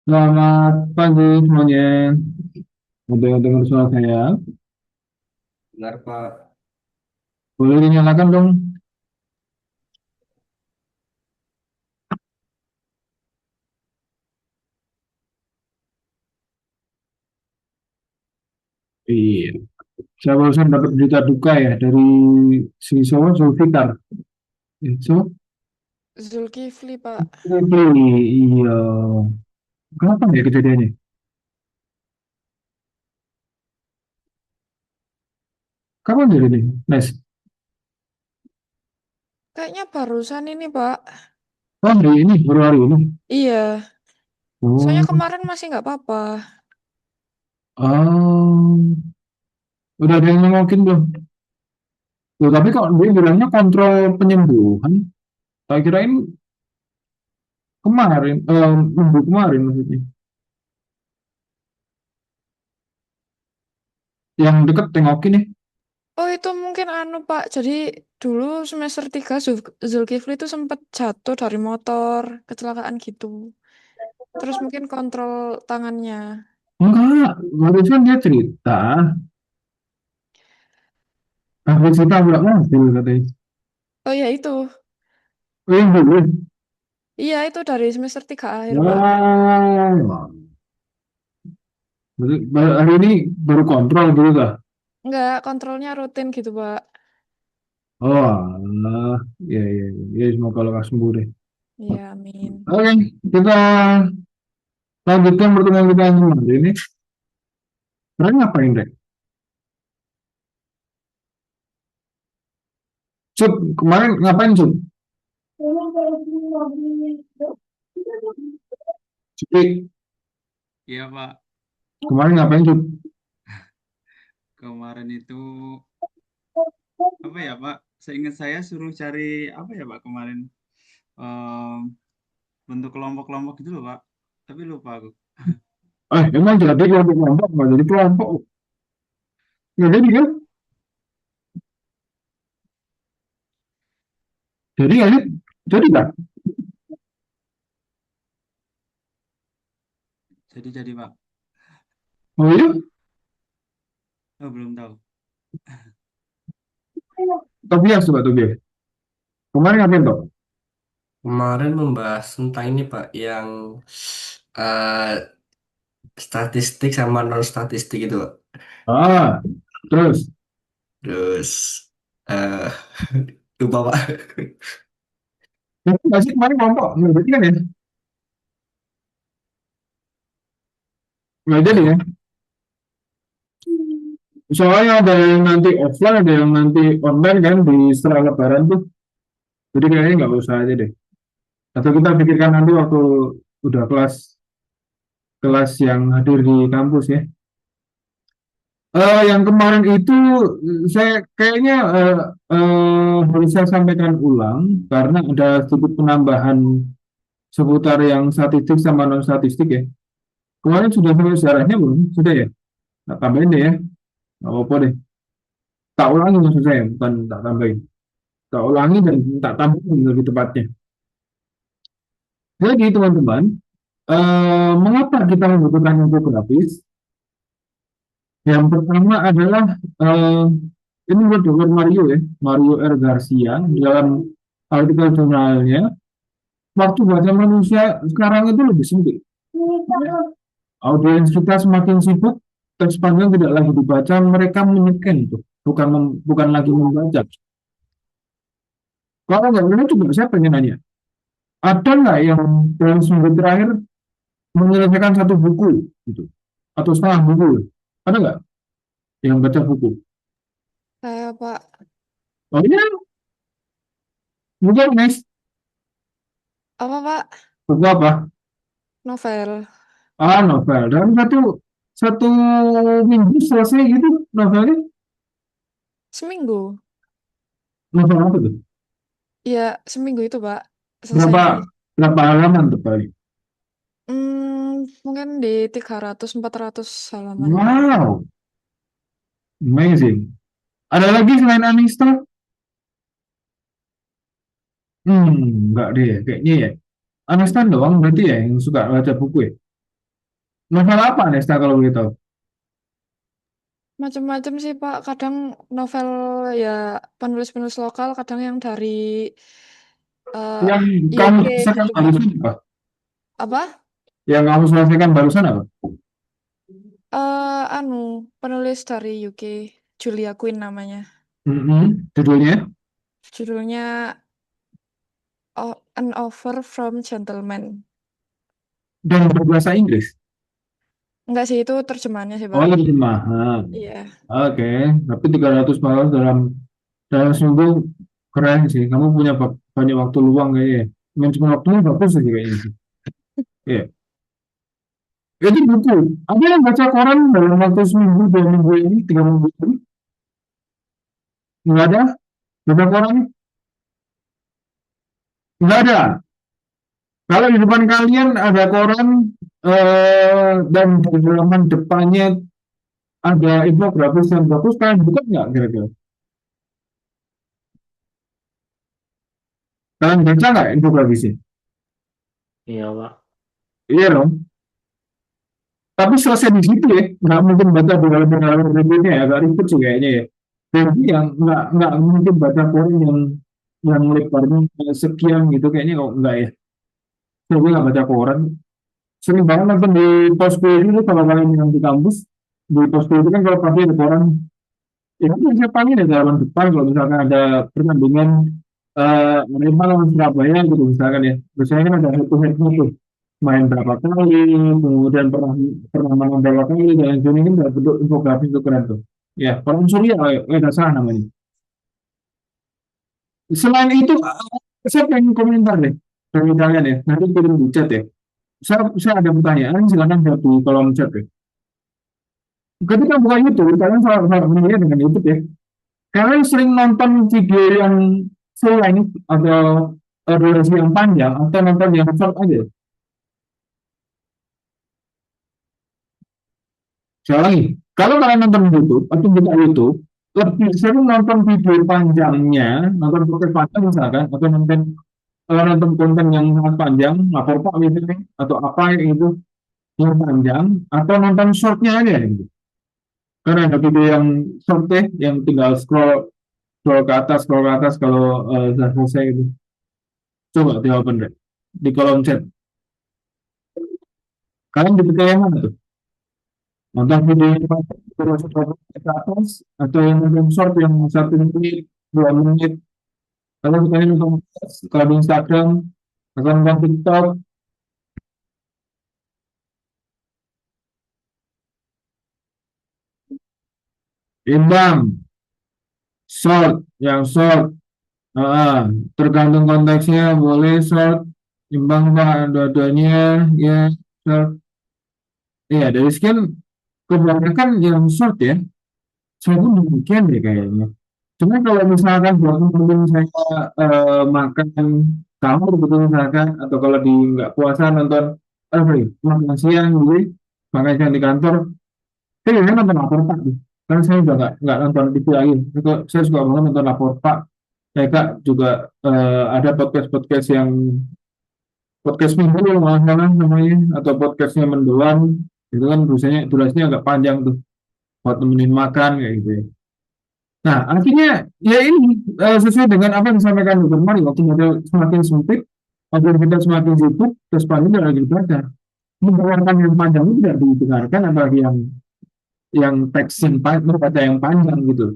Selamat pagi semuanya. Udah dengar suara saya? Benar, Pak. Boleh dinyalakan dong? Iya. Saya barusan dapat berita duka ya dari si siapa Zulfikar. Itu Zulkifli, Pak. iya. Kenapa ya kejadiannya? Kapan jadi nih? Nes. Kayaknya barusan ini, Pak. Oh, hari ini, baru hari ini. Iya, soalnya Oh, kemarin masih nggak apa-apa. oh. Udah ada yang nengokin belum? Loh, tapi kok dia bilangnya kontrol penyembuhan? Tak kirain kemarin, minggu kemarin maksudnya. Yang deket tengokin nih. Oh, itu mungkin anu, Pak. Jadi dulu semester 3 Zulkifli itu sempat jatuh dari motor, kecelakaan gitu. Terus mungkin kontrol tangannya. Enggak, barusan dia cerita. Habis kita nggak mobil katanya. Oh ya itu. Oh, yang dulu. Iya, itu dari semester 3 akhir, Pak. Wow. Berarti hari ini baru kontrol gitu kah? Enggak, kontrolnya rutin gitu, Pak. Oh, alah. Ya, ya, ya. Ya, semoga lekas sembuh deh. Iya, amin. Oke, kita lanjutkan pertemuan kita yang kemarin ini. Kalian ngapain, Rek? Cuk, kemarin ngapain, Cuk? Cuk, Iya Pak, kemarin ngapain, Cuk? kemarin itu apa ya Pak? Seingat saya suruh cari apa ya Pak kemarin? Em, Bentuk kelompok-kelompok gitu loh Pak. Tapi lupa aku. Emang jadi kelompok-kelompok, nggak jadi kelompok. Nggak jadi kan? Jadi nggak sih? Jadi nggak? Jadi Pak. Oh iya? Oh belum tahu. Tobias, coba Tobias. Kemarin ngapain, Tok? Kemarin membahas tentang ini Pak, yang eh, statistik sama non statistik itu Pak. Ah, terus. Terus eh lupa Pak. Jadi nggak sih kemarin kelompok? Nggak jadi kan ya? Nggak jadi Kenapa? ya? Soalnya ada yang nanti offline, ada yang nanti online kan di setelah lebaran tuh. Jadi kayaknya nggak usah aja deh. Atau kita pikirkan nanti waktu udah kelas kelas yang hadir di kampus ya. Yang kemarin itu saya kayaknya harus saya sampaikan ulang karena ada sedikit penambahan seputar yang statistik sama non statistik ya. Kemarin sudah sampai sejarahnya belum? Sudah ya? Tak tambahin deh ya. Nggak apa-apa deh. Tak ulangi maksud saya, bukan tak tambahin. Tak ulangi dan tak tambahin lebih tepatnya. Jadi teman-teman, mengapa kita membutuhkan infografis? Yang pertama adalah eh, ini buat Dr. Mario ya, Mario R. Garcia dalam artikel jurnalnya, waktu baca manusia sekarang itu lebih sempit. Audiens kita semakin sibuk, teks panjang tidak lagi dibaca, mereka menyeken itu, bukan lagi membaca. Kalau nggak benar juga saya pengen nanya, ada nggak yang dalam seminggu terakhir menyelesaikan satu buku gitu, atau setengah buku? Ada nggak yang baca buku? Saya Pak, Oh iya, buku next, apa Pak? buku apa? Novel. Novel. Dalam satu satu minggu selesai gitu novelnya. Seminggu. Novel apa tuh? Iya, seminggu itu Pak. Selesai Berapa nulis. berapa halaman tuh kali? Mungkin di 300-400 halaman. Wow, amazing. Ada lagi selain Anista? Enggak deh, kayaknya ya. Anista doang berarti ya yang suka baca buku ya. Novel apa Nesta kalau boleh tahu? Macam-macam sih Pak. Kadang novel ya penulis-penulis lokal, kadang yang dari eh, Yang kamu UK selesaikan gitu Pak. barusan apa? Apa? Yang kamu selesaikan barusan apa? Anu, penulis dari UK, Julia Quinn namanya. Judulnya? Judulnya An Offer from Gentleman. Dan berbahasa Inggris? Enggak sih, itu terjemahannya sih Oh, Pak. lebih mahal. Iya. Oke, tapi 300 malam dalam seminggu keren sih. Kamu punya banyak waktu luang kayaknya. Manajemen waktunya bagus sih kayaknya sih. Iya. Itu buku. Ada yang baca koran dalam waktu seminggu, 2 minggu ini, 3 minggu ini? Nggak ada? Baca koran? Nggak ada. Kalau di depan kalian ada koran dan di halaman depannya ada infografis yang bagus, kalian buka nggak kira-kira? Kalian baca nggak infografisnya? Iya, Pak. Iya dong. Tapi selesai di situ ya, nggak mungkin baca di halaman berikutnya ya, agak ribet sih kayaknya ya. Jadi yang nggak mungkin baca koran yang lebarnya sekian gitu kayaknya kok enggak ya. Saya nggak baca koran. Sering banget nonton di posko itu kalau kalian yang di kampus di posko itu kan kalau pagi ada koran. Ya itu saya panggil ya halaman depan kalau misalkan ada pertandingan Arema lawan Surabaya gitu misalkan ya. Biasanya kan ada head to head tuh main berapa kali, kemudian pernah pernah menang berapa kali dan lain-lain kan dalam bentuk infografis itu keren tuh. Ya, Koran Surya, nggak salah namanya. Selain itu, saya pengen komentar deh dari kalian ya. Nanti kirim di chat ya. Saya ada pertanyaan, silakan jawab di kolom chat ya. Ketika buka YouTube, kalian salah menilai dengan YouTube ya. Kalian sering nonton video yang full length atau durasi yang panjang atau nonton yang short aja. Saya ulangi, kalau kalian nonton YouTube atau buka YouTube, lebih sering nonton video panjangnya, nonton konten panjang misalkan, atau nonton konten yang sangat panjang, lapor Pak misalnya, atau apa gitu, yang panjang, atau nonton shortnya aja gitu. Karena ada video yang short deh, yang tinggal scroll ke atas kalau sudah selesai gitu. Coba jawaban deh di kolom chat. Kalian lebih yang mana tuh? Nonton video yang panjang, terus scroll ke atas, atau yang nonton short yang 1 menit, 2 menit. Kalau sukanya nonton kalau di Instagram, atau nonton TikTok, imbang, short, yang short, ah, tergantung konteksnya, boleh short, imbang pak, dua-duanya, ya, short. Iya, dari sekian kebanyakan yang short ya, saya pun demikian deh kayaknya. Cuma kalau misalkan buat temen saya makan sahur gitu misalkan, atau kalau di nggak puasa nonton, sorry, makan siang gitu, makan siang di kantor, saya biasanya nonton lapor Pak. Kan saya juga nggak nonton TV lagi. Saya suka banget nonton lapor Pak. Saya kak juga ada podcast-podcast yang podcast minggu kalau nggak salah namanya atau podcastnya mendoan itu kan biasanya durasinya agak panjang tuh buat temenin makan kayak gitu ya. Nah akhirnya ya ini sesuai dengan apa yang disampaikan Dr. Mari waktu model semakin sempit, waktu kita semakin sibuk, terus panjang tidak lagi dibaca. Mendengarkan yang panjang itu tidak didengarkan apalagi yang teks yang membaca yang panjang gitu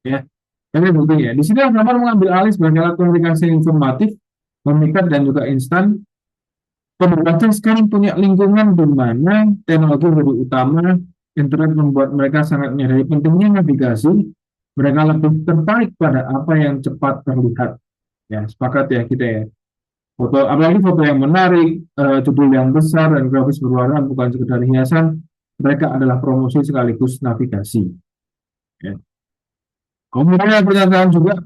ya. Jadi betul ya. Di sini Alfamart mengambil alih sebagai alat komunikasi informatif, memikat dan juga instan. Pembaca sekarang punya lingkungan di mana teknologi menjadi utama, internet membuat mereka sangat menyadari pentingnya navigasi. Mereka lebih tertarik pada apa yang cepat terlihat. Ya, sepakat ya kita ya. Foto, apalagi foto yang menarik, judul yang besar dan grafis berwarna bukan sekedar hiasan. Mereka adalah promosi sekaligus navigasi. Ya. Kemudian ada pernyataan juga,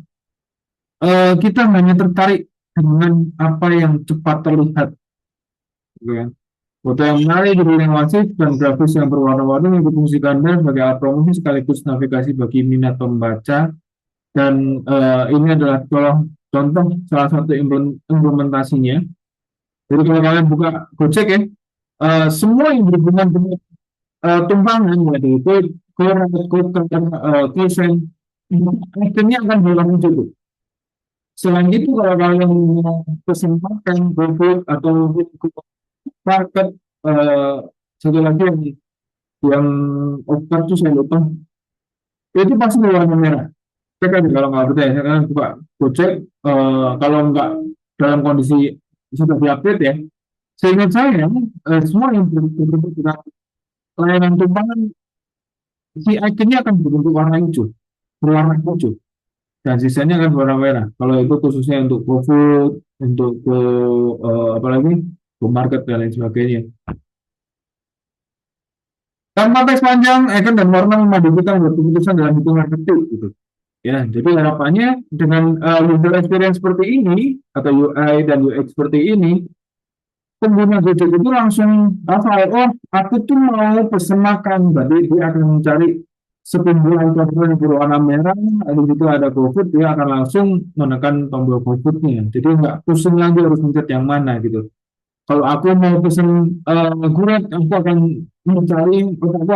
kita hanya tertarik dengan apa yang cepat terlihat, gitu kan. Foto yang menarik, judul yang masif, dan grafis yang berwarna-warni difungsikan sebagai alat promosi sekaligus navigasi bagi minat pembaca. Dan ini adalah contoh salah satu implementasinya. Jadi kalau kalian buka Gojek ya, semua yang berhubungan dengan tumpangan, yaitu koran, koker, kosen, akhirnya akan berlaku hijau. Selain itu, kalau kalian mau pesen makan, GoFood atau market, eh, satu lagi yang offer tuh saya lupa, itu pasti berwarna merah. Cek aja kalau nggak percaya, saya kan coba cek. Kalau nggak dalam kondisi sudah diupdate ya, seingat saya semua yang berbentuk dengan layanan tumpangan, si ikonnya akan berbentuk warna hijau, berwarna hijau, dan sisanya akan berwarna merah. Kalau itu khususnya untuk GoFood, untuk ke apa lagi, ke market dan lain sebagainya. Tanpa teks panjang, icon dan warna memandu kita membuat keputusan dalam hitungan detik gitu. Ya, jadi harapannya dengan user experience seperti ini atau UI dan UX seperti ini, pengguna Gojek itu langsung apa? Oh, aku tuh mau pesen makan, berarti dia akan mencari sekumpulan tombol yang berwarna merah, habis itu ada GoFood, dia akan langsung menekan tombol GoFood-nya. Jadi nggak pusing lagi harus mencet yang mana gitu. Kalau aku mau pesen gulai, aku akan mencari, aku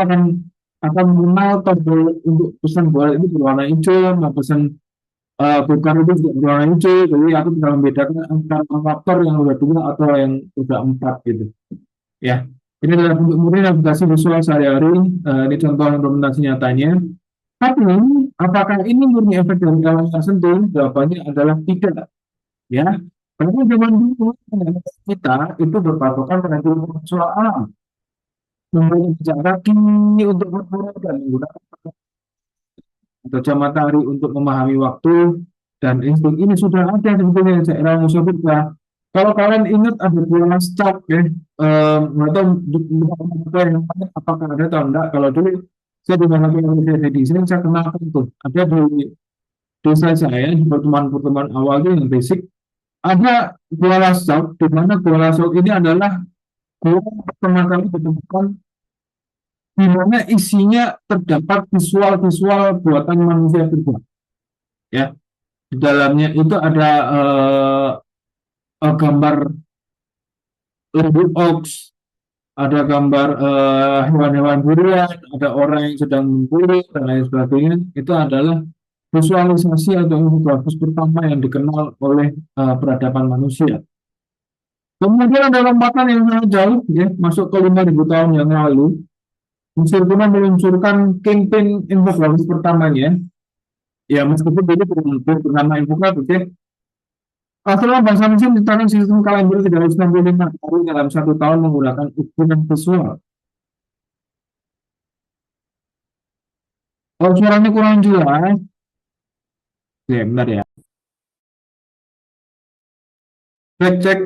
akan mengenal tombol untuk pesan gulai itu berwarna hijau, mau pesan bukan itu juga berwarna hijau, jadi aku tinggal membedakan antara faktor yang udah dua atau yang udah empat gitu. Ya, ini adalah bentuk murni navigasi visual sehari-hari. Ini contoh implementasi nyatanya. Tapi apakah ini murni efek dari alam tersentuh? Jawabannya adalah tidak. Ya, karena zaman dulu kita itu berpatokan pada ilmu visual alam, mempunyai jejak kaki untuk berburu dan menggunakan atau jam matahari untuk memahami waktu, dan insting ini sudah ada sebetulnya sejak era Homo sapiens. Kalau kalian ingat ada dua stok ya, nggak tahu apakah ada atau enggak. Kalau dulu saya di mana saya desain, saya kenalkan tuh ada di desa saya di pertemuan-pertemuan awal itu yang basic, ada gua stok, di mana gua stok ini adalah gua pertama kali ditemukan di mana isinya terdapat visual-visual buatan manusia juga. Ya, di dalamnya itu ada gambar lembu ox, ada gambar hewan-hewan buruan, ada orang yang sedang memburu dan lain sebagainya. Itu adalah visualisasi atau infografis pertama yang dikenal oleh peradaban manusia. Kemudian ada lompatan yang sangat jauh, ya, masuk ke 5.000 tahun yang lalu. Mesir kuno meluncurkan campaign infografis pertamanya. Ya, meskipun dulu bernama infografis, ya. Setelah bangsa Mesir menciptakan sistem kalender 365 hari dalam satu tahun menggunakan ukuran visual. Kalau suaranya kurang jelas, ya benar ya. Cek,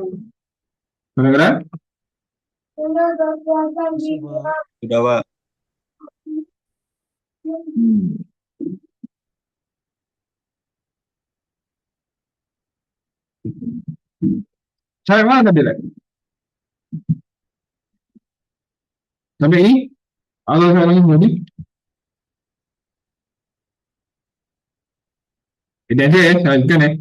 benar. Sudah, Pak. Saya mana tadi, Lek? Sampai ini? Atau saya lagi jadi? Ini aja ya, saya lanjutkan ya.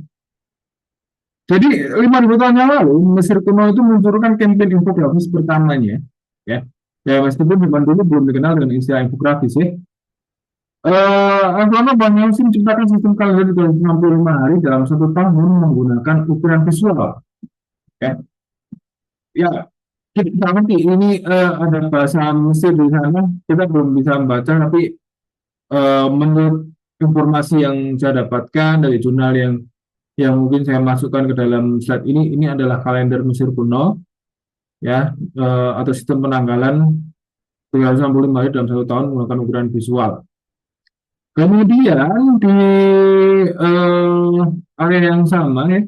Jadi 5.000 tahun yang lalu Mesir kuno itu meluncurkan campaign infografis pertamanya, ya. Ya meskipun zaman dulu belum dikenal dengan istilah infografis ya. Selama Bang Yossi menciptakan sistem kalender 365 hari dalam satu tahun menggunakan ukuran visual. Ya, ya kita ngerti ini ada bahasa Mesir di sana, kita belum bisa membaca, tapi menurut informasi yang saya dapatkan dari jurnal yang mungkin saya masukkan ke dalam slide ini adalah kalender Mesir kuno, ya, atau sistem penanggalan 365 hari dalam satu tahun menggunakan ukuran visual. Kemudian di area yang sama ya,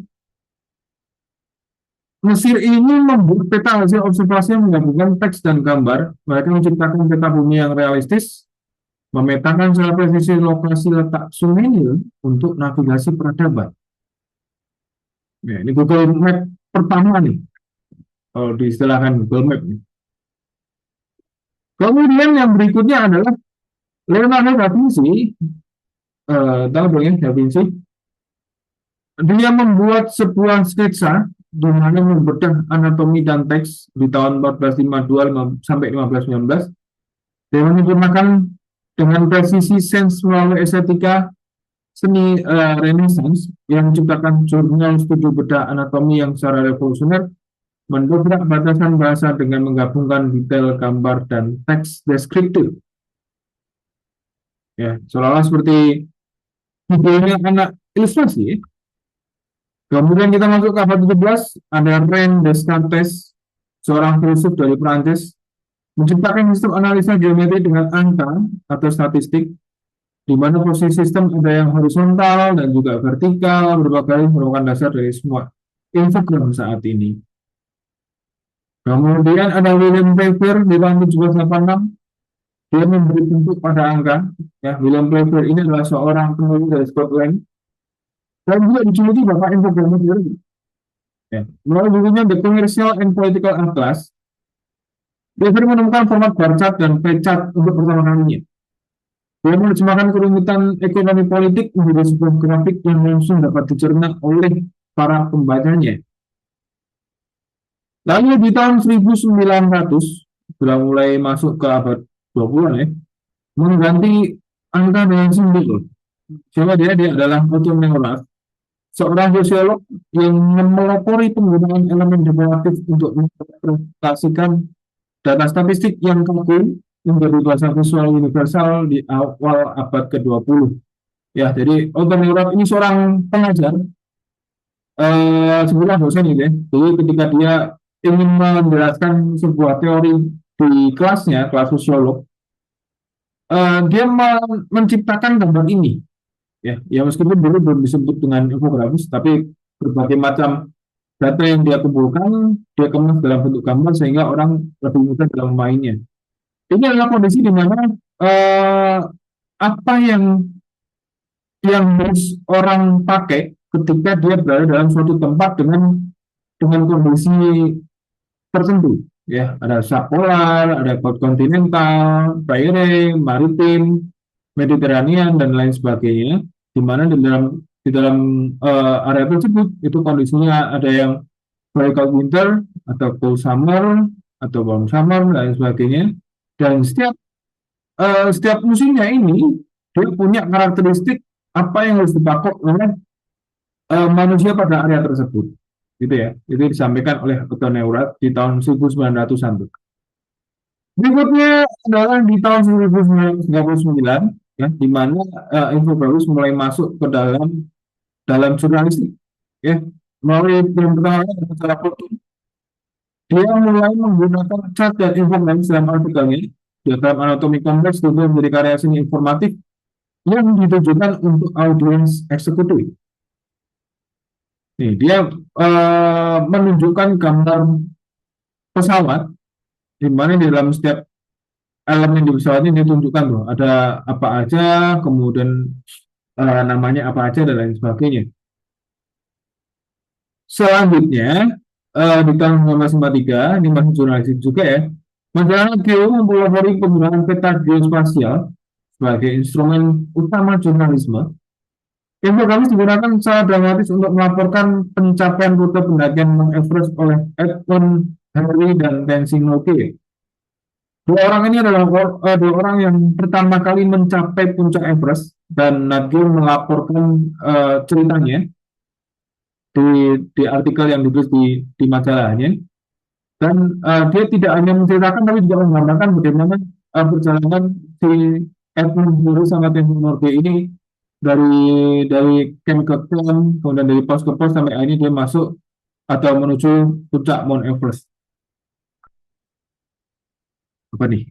Mesir ini membuat peta hasil observasi yang menggabungkan teks dan gambar. Mereka menciptakan peta bumi yang realistis, memetakan secara presisi lokasi letak sungai Nil untuk navigasi peradaban. Ya, ini Google Map pertama nih, kalau diistilahkan Google Map nih. Kemudian yang berikutnya adalah Leonardo da Vinci. Tahu dong ya, da Vinci? Dia membuat sebuah sketsa di mana membedah anatomi dan teks di tahun 1452 sampai 1519 dan menyempurnakan dengan presisi sains melalui estetika seni Renaissance yang menciptakan jurnal studi bedah anatomi yang secara revolusioner mendobrak batasan bahasa dengan menggabungkan detail gambar dan teks deskriptif. Ya, seolah-olah seperti videonya anak ilustrasi. Kemudian kita masuk ke abad 17, ada René Descartes, seorang filsuf dari Prancis, menciptakan sistem analisa geometri dengan angka atau statistik, di mana posisi sistem ada yang horizontal dan juga vertikal, berbagai merupakan dasar dari semua infogram saat ini. Kemudian ada William Playfair di tahun 1786, dia memberi bentuk pada angka. Ya, William Playfair ini adalah seorang penulis dari Scotland dan juga dijuluki bapak infogrametri. Ya, melalui bukunya The Commercial and Political Atlas, Playfair menemukan format bar chart dan pie chart untuk pertama kalinya. Dia menerjemahkan kerumitan ekonomi politik menjadi sebuah grafik yang langsung dapat dicerna oleh para pembacanya. Lalu di tahun 1900, sudah mulai masuk ke abad 20-an ya, mengganti angka dengan simbol. Siapa dia? Dia adalah Otto Neurath, seorang sosiolog yang melopori penggunaan elemen dekoratif untuk menginterpretasikan data statistik yang kaku menjadi bahasa visual universal di awal abad ke-20. Ya, jadi Otto Neurath ini seorang pengajar, sebenarnya dosen gitu ya. Jadi ketika dia ingin menjelaskan sebuah teori di kelasnya, kelas sosiolog, dia menciptakan gambar ini. Ya meskipun dulu belum disebut dengan infografis, tapi berbagai macam data yang dia kumpulkan, dia kemas dalam bentuk gambar sehingga orang lebih mudah dalam memainnya. Ini adalah kondisi di mana apa yang harus orang pakai ketika dia berada dalam suatu tempat dengan kondisi tertentu. Ya, ada subpolar, ada kontinental, perairan, maritim, Mediterranean dan lain sebagainya, di mana di dalam area tersebut itu kondisinya ada yang very cold winter atau cold summer atau warm summer dan lain sebagainya. Dan setiap musimnya ini dia punya karakteristik apa yang harus dipakai oleh manusia pada area tersebut. Gitu ya. Itu disampaikan oleh Otto Neurath di tahun 1900-an. Berikutnya adalah di tahun 1939 ya, di mana infografis mulai masuk ke dalam jurnalistik ya, melalui yang pertama adalah foto. Dia mulai menggunakan chart dan infografis dalam artikelnya. Diagram anatomi kompleks itu menjadi karya seni informatif yang ditujukan untuk audiens eksekutif. Nih, dia menunjukkan gambar pesawat di mana di dalam setiap elemen di pesawat ini ditunjukkan tuh ada apa aja, kemudian namanya apa aja dan lain sebagainya. Selanjutnya di tahun 1943 ini masih jurnalistik juga ya, majalah Geo mempelopori penggunaan peta geospasial sebagai instrumen utama jurnalisme. Infografis digunakan secara dramatis untuk melaporkan pencapaian rute pendakian Mount Everest oleh Edmund Hillary dan Tenzing Norgay. Dua orang ini adalah dua orang yang pertama kali mencapai puncak Everest dan Norgay melaporkan ceritanya di artikel yang ditulis di majalahnya. Dan dia tidak hanya menceritakan tapi juga menggambarkan bagaimana perjalanan si Edmund Hillary sama Tenzing Norgay ini dari camp ke camp, kemudian dari pos ke pos sampai akhirnya dia masuk atau menuju puncak Mount Everest. Apa nih?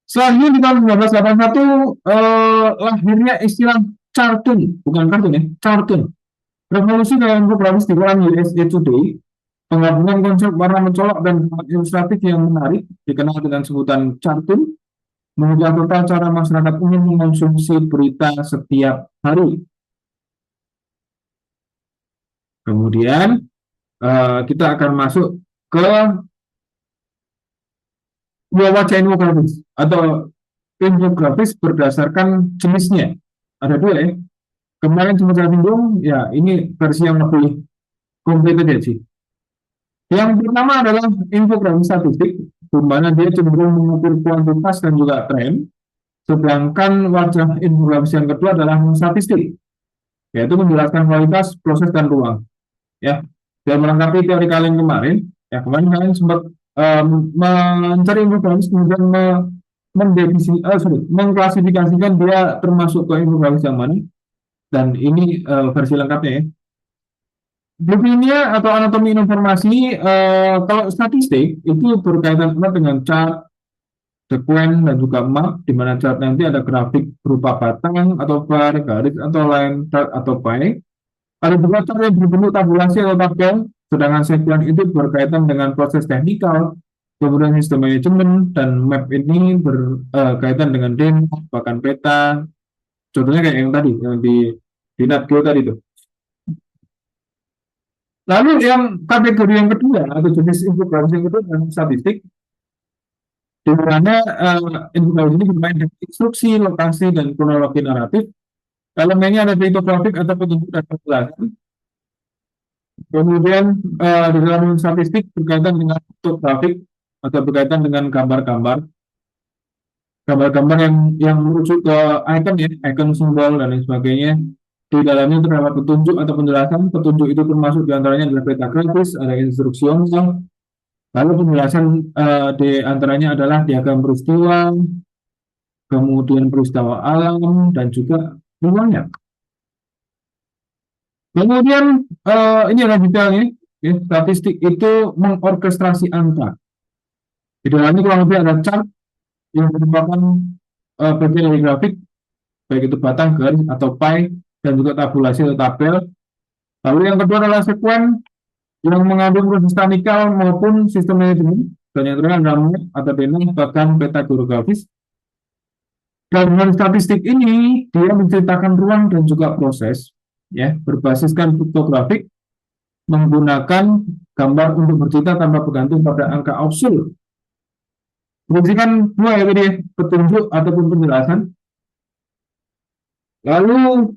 Selanjutnya di tahun 1981 lahirnya istilah Chartoon, bukan kartun ya, Chartoon. Revolusi dalam infografis di koran USA Today, penggabungan konsep warna mencolok dan ilustratif yang menarik, dikenal dengan sebutan Chartoon, mengubah total cara masyarakat umum mengonsumsi berita setiap hari. Kemudian kita akan masuk ke dua wajah infografis atau infografis berdasarkan jenisnya. Ada dua ya. Kemarin cuma saya singgung, ya ini versi yang lebih komplit aja sih. Yang pertama adalah infografis statistik, di mana dia cenderung mengukur kuantitas dan juga tren. Sedangkan wajah infografis yang kedua adalah statistik, yaitu menjelaskan kualitas, proses, dan ruang. Ya, dan melengkapi teori kalian kemarin, ya kemarin kalian sempat mencari infografis kemudian mengklasifikasikan dia termasuk ke infografis yang mana, dan ini versi lengkapnya ya. Blueprintnya atau anatomi informasi, kalau statistik itu berkaitan erat dengan chart, sekuen, dan juga map, di mana chart nanti ada grafik berupa batang atau bar, garis atau line chart atau pie. Ada juga chart yang berbentuk tabulasi atau tabel, sedangkan sekuen itu berkaitan dengan proses teknikal, kemudian sistem manajemen, dan map ini berkaitan dengan demo, bahkan peta. Contohnya kayak yang tadi, yang di NatGeo tadi tuh. Lalu yang kategori yang kedua atau jenis infografis yang kedua adalah statistik, di mana infografis ini bermain dengan instruksi, lokasi, dan kronologi naratif. Elemennya ada infografik atau petunjuk dan penjelasan. Kemudian di dalam statistik berkaitan dengan infografik atau berkaitan dengan gambar-gambar yang merujuk ke icon ya, icon simbol dan lain sebagainya. Di dalamnya terdapat petunjuk atau penjelasan. Petunjuk itu termasuk diantaranya adalah peta grafis, ada instruksional. Lalu penjelasan di antaranya adalah diagram peristiwa, kemudian peristiwa alam, dan juga ruangnya. Kemudian ini adalah detailnya. Ya, statistik itu mengorkestrasi angka. Di dalamnya kurang lebih ada chart yang merupakan bagian dari grafik, baik itu batang, garis, atau pie, dan juga tabulasi atau tabel. Lalu yang kedua adalah sekuen yang mengandung proses statistikal maupun sistem manajemen, dan yang terakhir adalah map atau data, bahkan peta geografis. Dan dengan statistik ini dia menceritakan ruang dan juga proses, ya, berbasiskan fotografik, menggunakan gambar untuk bercerita tanpa bergantung pada angka absolut. Berisikan dua ya tadi, petunjuk ataupun penjelasan. Lalu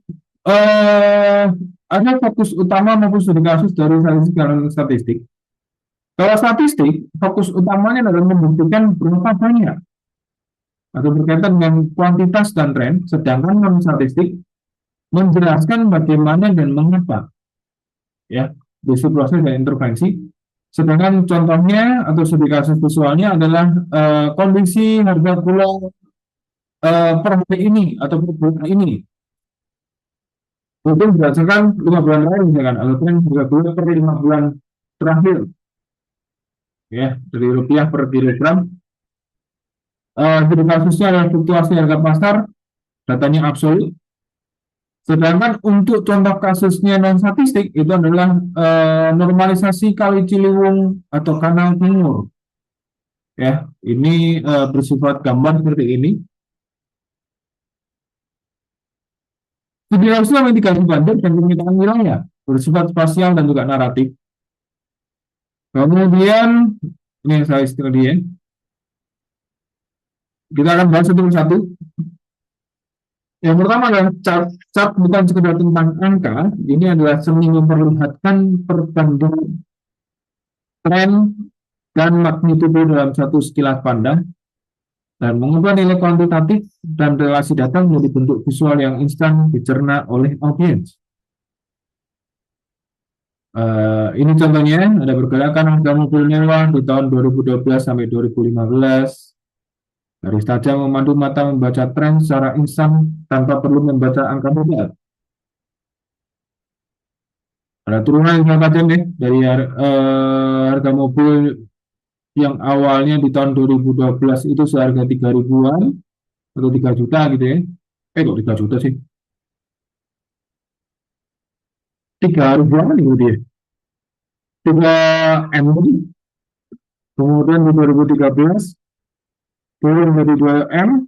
ada fokus utama maupun studi kasus dari statistik. Kalau statistik, fokus utamanya adalah membuktikan berapa banyak atau berkaitan dengan kuantitas dan tren, sedangkan non statistik menjelaskan bagaimana dan mengapa, ya, basic proses dan intervensi. Sedangkan contohnya atau studi kasus visualnya adalah kondisi harga gula per hari ini atau per bulan ini. Itu berdasarkan 5 bulan terakhir misalkan, atau tren harga gula per 5 bulan terakhir, ya, dari rupiah per kilogram. Studi kasusnya adalah fluktuasi harga pasar, datanya absolut. Sedangkan untuk contoh kasusnya non statistik itu adalah normalisasi Kali Ciliwung atau Kanal Timur. Ya, ini bersifat gambar seperti ini. Studi kasusnya mitigasi banjir dan pemetaan wilayah, bersifat spasial dan juga naratif. Kemudian ini yang saya istilah dia. Kita akan bahas satu persatu. Yang pertama adalah chart bukan sekedar tentang angka, ini adalah seni memperlihatkan perbandingan tren dan magnitudo dalam satu sekilas pandang dan mengubah nilai kuantitatif dan relasi data menjadi bentuk visual yang instan dicerna oleh audiens. Ini contohnya ada pergerakan harga mobil mewah di tahun 2012 sampai 2015. Garis tajam memandu mata membaca tren secara instan tanpa perlu membaca angka modal. Ada turunan yang sangat tajam nih dari harga mobil yang awalnya di tahun 2012 itu seharga 3 ribuan atau 3 juta gitu ya. Kok 3 juta sih? 3 ribuan itu dia. 3 M. Kemudian di 2013 turun dari 2 M.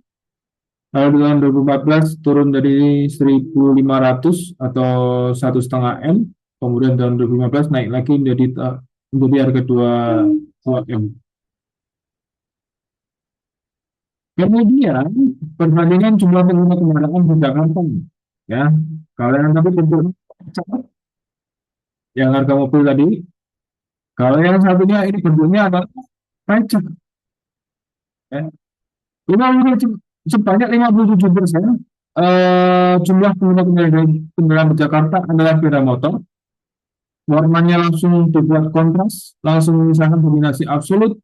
Lalu di tahun 2014 turun dari 1.500 atau 1,5 M. Kemudian tahun 2015 naik lagi menjadi harga 2 M. Kemudian perbandingan jumlah pengguna kendaraan di Jakarta, ya. Kalau yang tadi bentuknya yang harga mobil tadi, kalau yang satunya ini bentuknya adalah pajak, ya. 50 sebanyak 57% jumlah pengguna kendaraan di Jakarta adalah sepeda motor. Warnanya langsung dibuat kontras, langsung misalkan dominasi absolut,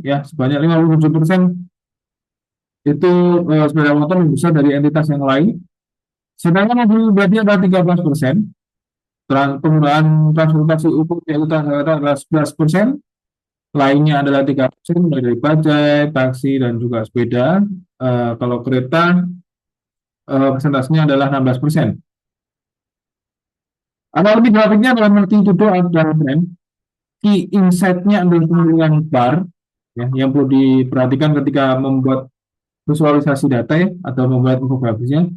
ya sebanyak 57% itu sepeda motor lebih besar dari entitas yang lain. Sedangkan mobil pribadi ada 13%, penggunaan transportasi umum yaitu adalah 11%, lainnya adalah 3% mulai dari bajai, taksi, dan juga sepeda. Kalau kereta persentasenya adalah 16%. Analogi grafiknya dalam arti itu adalah tren. Key insight-nya adalah pemilihan bar, ya, yang perlu diperhatikan ketika membuat visualisasi data, ya, atau membuat infografisnya.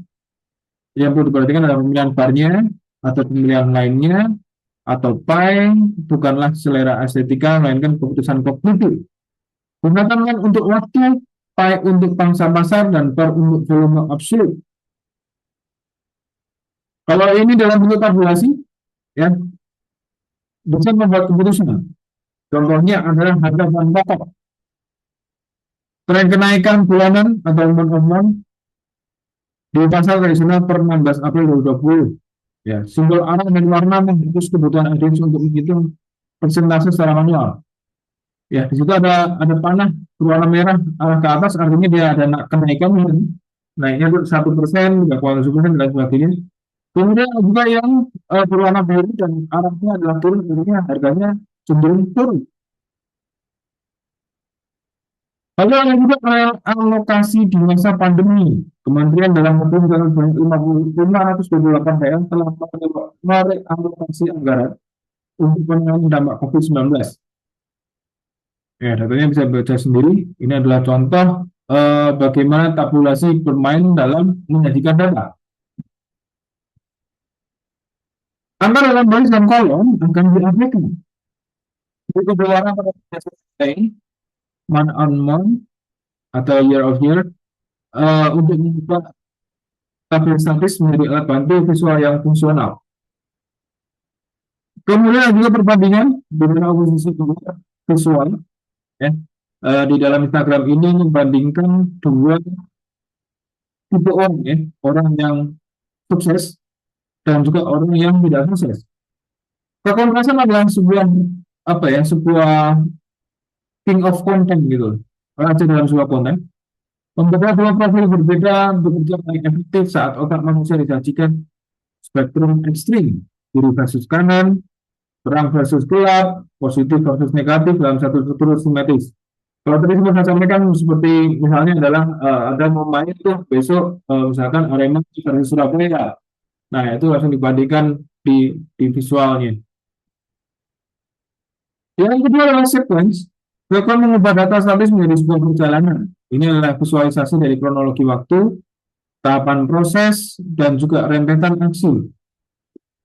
Yang perlu diperhatikan adalah pemilihan barnya atau pemilihan lainnya atau pie bukanlah selera estetika melainkan keputusan kognitif. Gunakan untuk waktu, pie untuk pangsa pasar, dan per untuk volume absolut. Kalau ini dalam bentuk tabulasi, ya, bisa membuat keputusan. Contohnya adalah harga bahan pokok. Tren kenaikan bulanan atau month-on-month di pasar tradisional per 16 April 2020. Ya, simbol arah dan warna menghapus kebutuhan audiens untuk menghitung persentase secara manual. Ya, di situ ada panah berwarna merah arah ke atas, artinya dia ada kenaikan, naiknya itu 1%, 3,7%, dan sebagainya. Kemudian juga yang berwarna biru dan arahnya adalah turun, artinya harganya cenderung turun. Lalu ada juga alokasi di masa pandemi. Kementerian dalam negeri dalam 528 daerah telah merealokasi anggaran untuk penanganan dampak COVID-19. Ya, datanya bisa baca sendiri. Ini adalah contoh bagaimana tabulasi bermain dalam menyajikan data. Angka dalam baris dan kolom akan diaplikasikan. Itu berwarna pada month on month atau year of year untuk membuat tabel statis menjadi alat bantu visual yang fungsional. Kemudian ada juga perbandingan dengan akuisisi visual, ya. Di dalam Instagram ini membandingkan dua tipe orang, ya, orang yang sukses dan juga orang yang tidak sukses. Kekontrasan adalah sebuah apa ya, sebuah king of content gitu, raja dalam sebuah konten. Membuat dua profil berbeda bekerja paling efektif saat otak manusia disajikan spektrum ekstrim, kiri versus kanan, terang versus gelap, positif versus negatif dalam satu struktur simetris. Kalau tadi saya sampaikan seperti misalnya adalah ada mau main tuh besok misalkan Arema versus Surabaya. Nah, itu langsung dibandingkan di visualnya. Yang kedua adalah sequence. Sequence mengubah data statis menjadi sebuah perjalanan. Ini adalah visualisasi dari kronologi waktu, tahapan proses, dan juga rentetan aksi.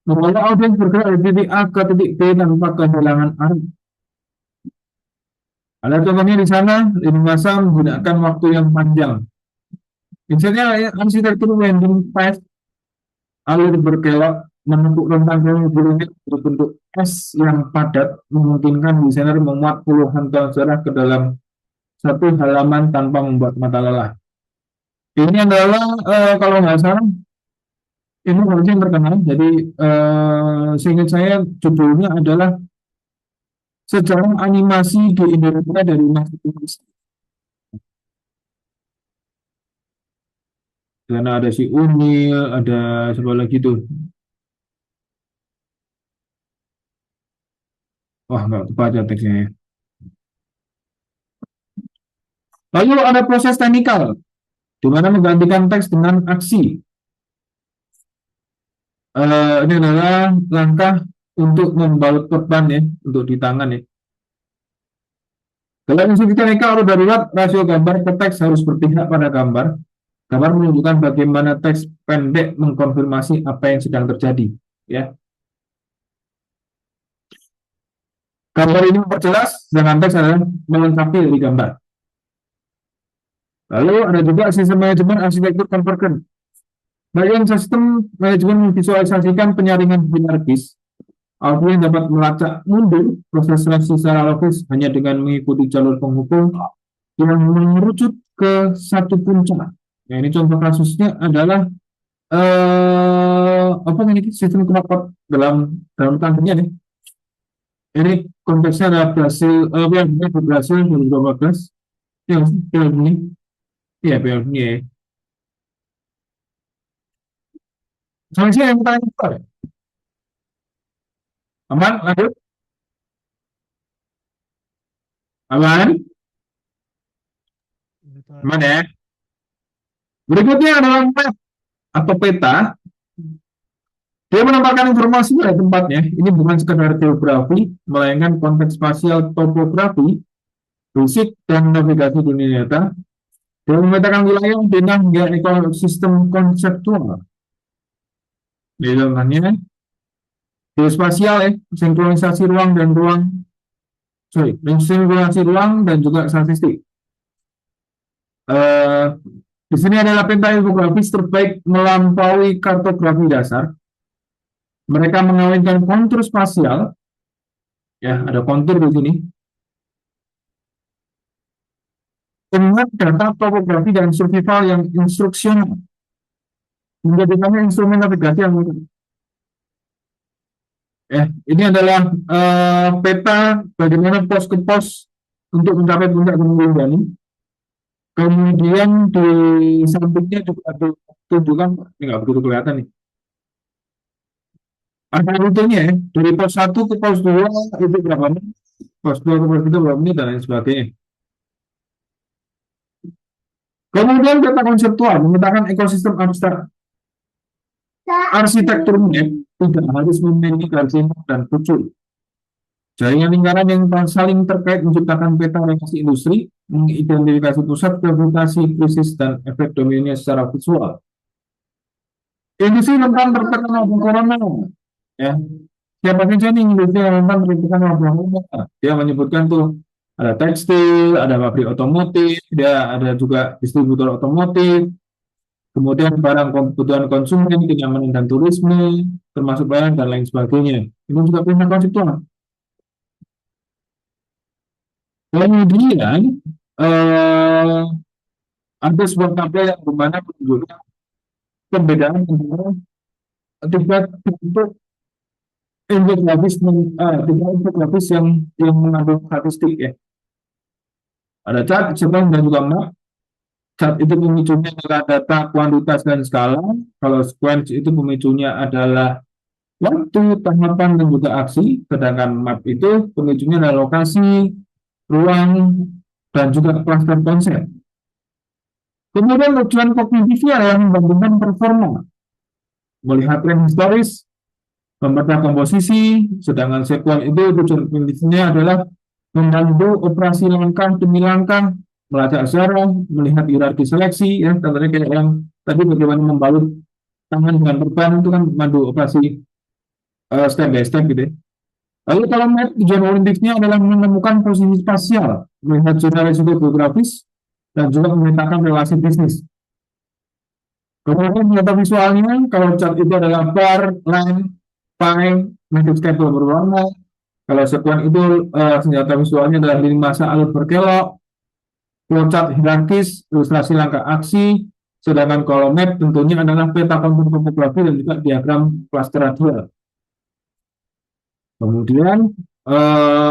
Membawa audiens bergerak dari titik A ke titik B tanpa kehilangan arah. Ada contohnya di sana, lini masa menggunakan waktu yang panjang. Misalnya arsitektur landing page alur berkelok menempuk rentang burungnya berbentuk S yang padat memungkinkan desainer memuat puluhan ton sejarah ke dalam satu halaman tanpa membuat mata lelah. Ini adalah kalau nggak salah ini harusnya yang terkenal. Jadi seingat saya judulnya adalah Sejarah Animasi di Indonesia dari Mas Tulis. Karena ada si Unil, ada siapa lagi tuh. Wah, nggak tepat ya teksnya ya. Lalu ada proses teknikal, di mana menggantikan teks dengan aksi. Ini adalah langkah untuk membalut korban, ya, untuk di tangan, ya. Dalam instruksi teknikal atau darurat, rasio gambar ke teks harus berpihak pada gambar. Gambar menunjukkan bagaimana teks pendek mengkonfirmasi apa yang sedang terjadi, ya. Gambar ini memperjelas, sedangkan teks adalah melengkapi dari gambar. Lalu ada juga sistem manajemen arsitektur konvergen. Bagian sistem manajemen memvisualisasikan penyaringan hierarkis. Alvin dapat melacak mundur proses seleksi secara logis hanya dengan mengikuti jalur penghubung yang merucut ke satu puncak. Nah, ini contoh kasusnya adalah apa ini sistem knalpot dalam tangkinya nih. Ini konteksnya adalah Brasil, Brasil 2012 yang ini, ya ini ya. Sanksi yang tanya apa? Aman, lanjut, aman, aman ya. Berikutnya adalah map atau peta. Dia menempatkan informasi pada tempatnya. Ini bukan sekedar geografi, melainkan konteks spasial topografi, fisik, dan navigasi dunia nyata. Dia memetakan wilayah, bina hingga ekosistem konseptual. Di contohnya, geospasial ya, sinkronisasi ruang dan sinkronisasi ruang dan juga statistik. Di sini adalah peta infografis terbaik melampaui kartografi dasar. Mereka mengawinkan kontur spasial, ya ada kontur di sini, dengan data topografi dan survival yang instruksional, menjadikannya instrumen navigasi yang mudah. Ini adalah peta bagaimana pos ke pos untuk mencapai puncak Gunung Rinjani. Kemudian di sampingnya juga ada tunjukkan, ini nggak begitu kelihatan nih. Ada rutenya ya, dari pos 1 ke pos 2 itu berapa menit, pos 2 ke pos 3 berapa menit, dan lain sebagainya. Kemudian peta konseptual memetakan ekosistem arsitekturnya tidak harus memiliki garis dan pucuk. Jaringan lingkaran yang saling terkait menciptakan peta relasi industri, mengidentifikasi pusat gravitasi krisis dan efek dominnya secara visual. Industri rentan tertekan wabah corona. Ya, siapa saja nih industri yang rentan tertekan wabah corona? Dia menyebutkan tuh ada tekstil, ada pabrik otomotif, dia ada juga distributor otomotif, kemudian barang kebutuhan konsumen, kenyamanan dan turisme, termasuk barang dan lain sebagainya. Ini juga punya konseptual. Kemudian ada sebuah tabel yang dimana menunjukkan perbedaan antara tiga bentuk infografis yang mengandung statistik ya. Ada chart, sequence dan juga map. Chart itu pemicunya adalah data, kuantitas dan skala. Kalau sequence itu pemicunya adalah waktu, tahapan dan juga aksi. Sedangkan map itu pemicunya adalah lokasi, ruang, dan juga cluster konsep. Kemudian tujuan kognitifnya adalah membandingkan performa, melihat tren historis, membaca komposisi, sedangkan sekuan itu tujuan kognitifnya adalah membantu operasi langkah demi langkah, melacak sejarah, melihat hierarki seleksi, ya, contohnya kayak yang tadi bagaimana membalut tangan dengan perban itu kan memandu operasi step by step gitu ya. Lalu kalau map, tujuan orientifnya adalah menemukan posisi spasial, melihat zona risiko geografis, dan juga memetakan relasi bisnis. Kemudian data visualnya, kalau chart itu adalah bar, line, pie, matrix table berwarna. Kalau sekuan itu senjata visualnya adalah lini masa alur berkelok, flowchart hierarkis, ilustrasi langkah aksi, sedangkan kalau map tentunya adalah peta kontur topografi dan juga diagram cluster radial. Kemudian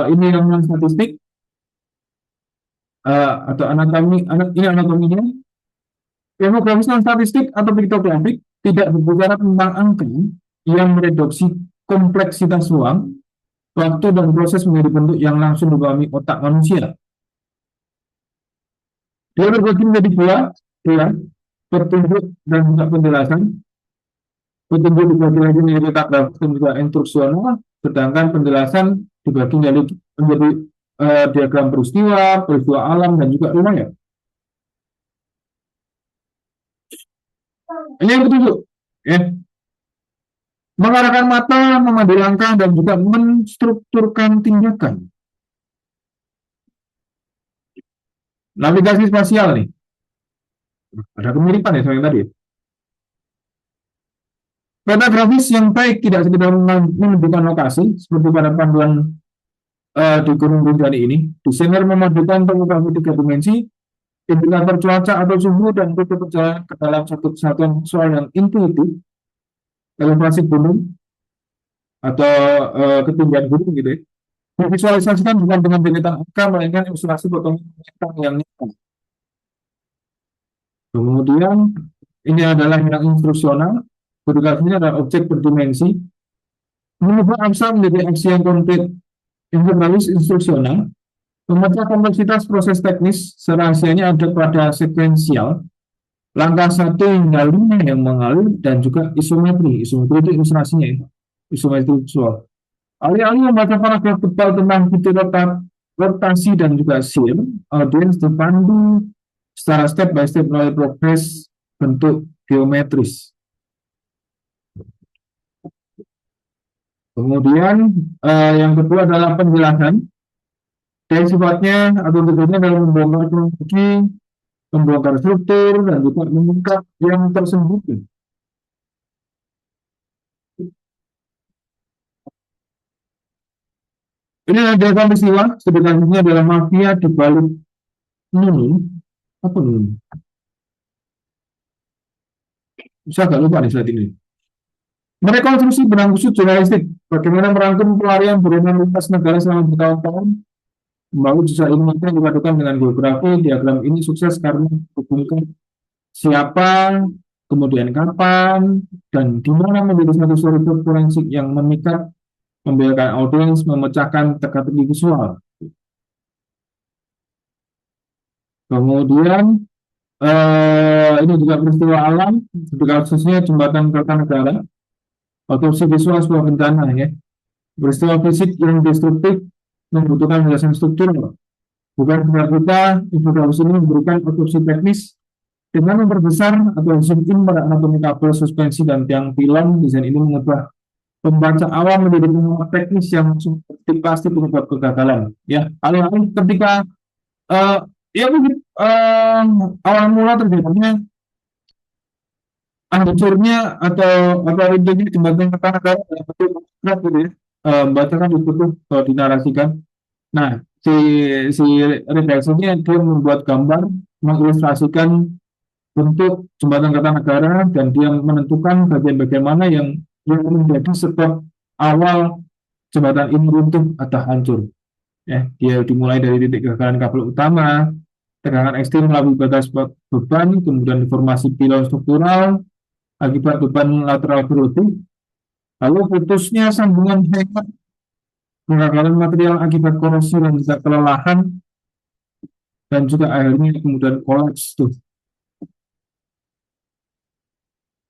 ini namanya statistik atau anatomi, ini anatominya. Infografis non statistik atau piktografik tidak berbicara tentang angka yang mereduksi kompleksitas ruang, waktu dan proses menjadi bentuk yang langsung dipahami otak manusia. Dia berbagi menjadi dua, petunjuk dan juga penjelasan. Petunjuk dibagi lagi menjadi otak grafis dan juga instruksional, sedangkan penjelasan dibagi menjadi diagram peristiwa alam dan juga riwayat. Ini yang petunjuk, ya. Mengarahkan mata, memandu langkah, dan juga menstrukturkan tindakan. Navigasi spasial nih. Ada kemiripan ya sama yang tadi. Peta grafis yang baik tidak sekedar menunjukkan lokasi seperti pada panduan di Gunung Rinjani ini. Desainer memadukan topografi 3 dimensi, indikator cuaca atau suhu dan rute perjalanan ke dalam satu kesatuan visual yang intuitif, elevasi gunung atau ketinggian gunung gitu ya. Divisualisasikan bukan dengan deretan angka, melainkan ilustrasi potongan bintang yang nyata. Kemudian ini adalah yang instruksional. Fotografinya adalah objek berdimensi. Mengubah angsa menjadi aksi yang konkret. Infografis instruksional memecah kompleksitas proses teknis, serahasianya ada pada sekuensial, langkah 1 hingga 5 yang mengalir, dan juga isometri. Isometri itu ilustrasinya ya. Isometri visual. Alih-alih membaca paragraf tebal tentang fitur rotasi dan juga shear, audiens dipandu secara step by step melalui progres bentuk geometris. Kemudian yang kedua adalah penjelasan. Dan sifatnya atau tujuannya dalam membongkar kronologi, membongkar struktur, dan juga mengungkap yang tersembunyi. Ini adalah peristiwa, sebenarnya adalah mafia di balik Nunun. Apa Nunun? Saya agak lupa nih saat ini. Merekonstruksi benang kusut jurnalistik, bagaimana merangkum pelarian buronan lintas negara selama bertahun-tahun, membangun jejak ilmiah yang dipadukan dengan geografi. Diagram ini sukses karena menghubungkan siapa, kemudian kapan, dan di mana menjadi satu storyboard forensik yang memikat, membiarkan audiens memecahkan teka-teki visual. Kemudian ini juga peristiwa alam, juga khususnya jembatan Kertanegara, otopsi visual sebuah bencana ya. Peristiwa fisik yang destruktif membutuhkan penjelasan struktur. Bukan kita infografis ini memberikan otopsi teknis dengan memperbesar atau zoom in pada anatomi kabel, suspensi, dan tiang film. Desain ini mengubah pembaca awam menjadi pengamat teknis yang pasti penyebab kegagalan. Ya, alih-alih ketika ya awal mula terjadinya hancurnya atau rindunya jembatan Kertanegara dalam bentuk berat gitu ya. Baca kan butuh dinarasikan. Nah, si redaksinya dia membuat gambar mengilustrasikan bentuk jembatan Kertanegara dan dia menentukan bagian-bagian mana yang menjadi sebab awal jembatan ini runtuh atau hancur. Ya, dia dimulai dari titik kegagalan kabel utama, tegangan ekstrim melalui batas beban, kemudian deformasi pilon struktural akibat beban lateral berlebih, lalu putusnya sambungan hemat, kegagalan material akibat korosi dan juga kelelahan, dan juga akhirnya kemudian kolaps tuh.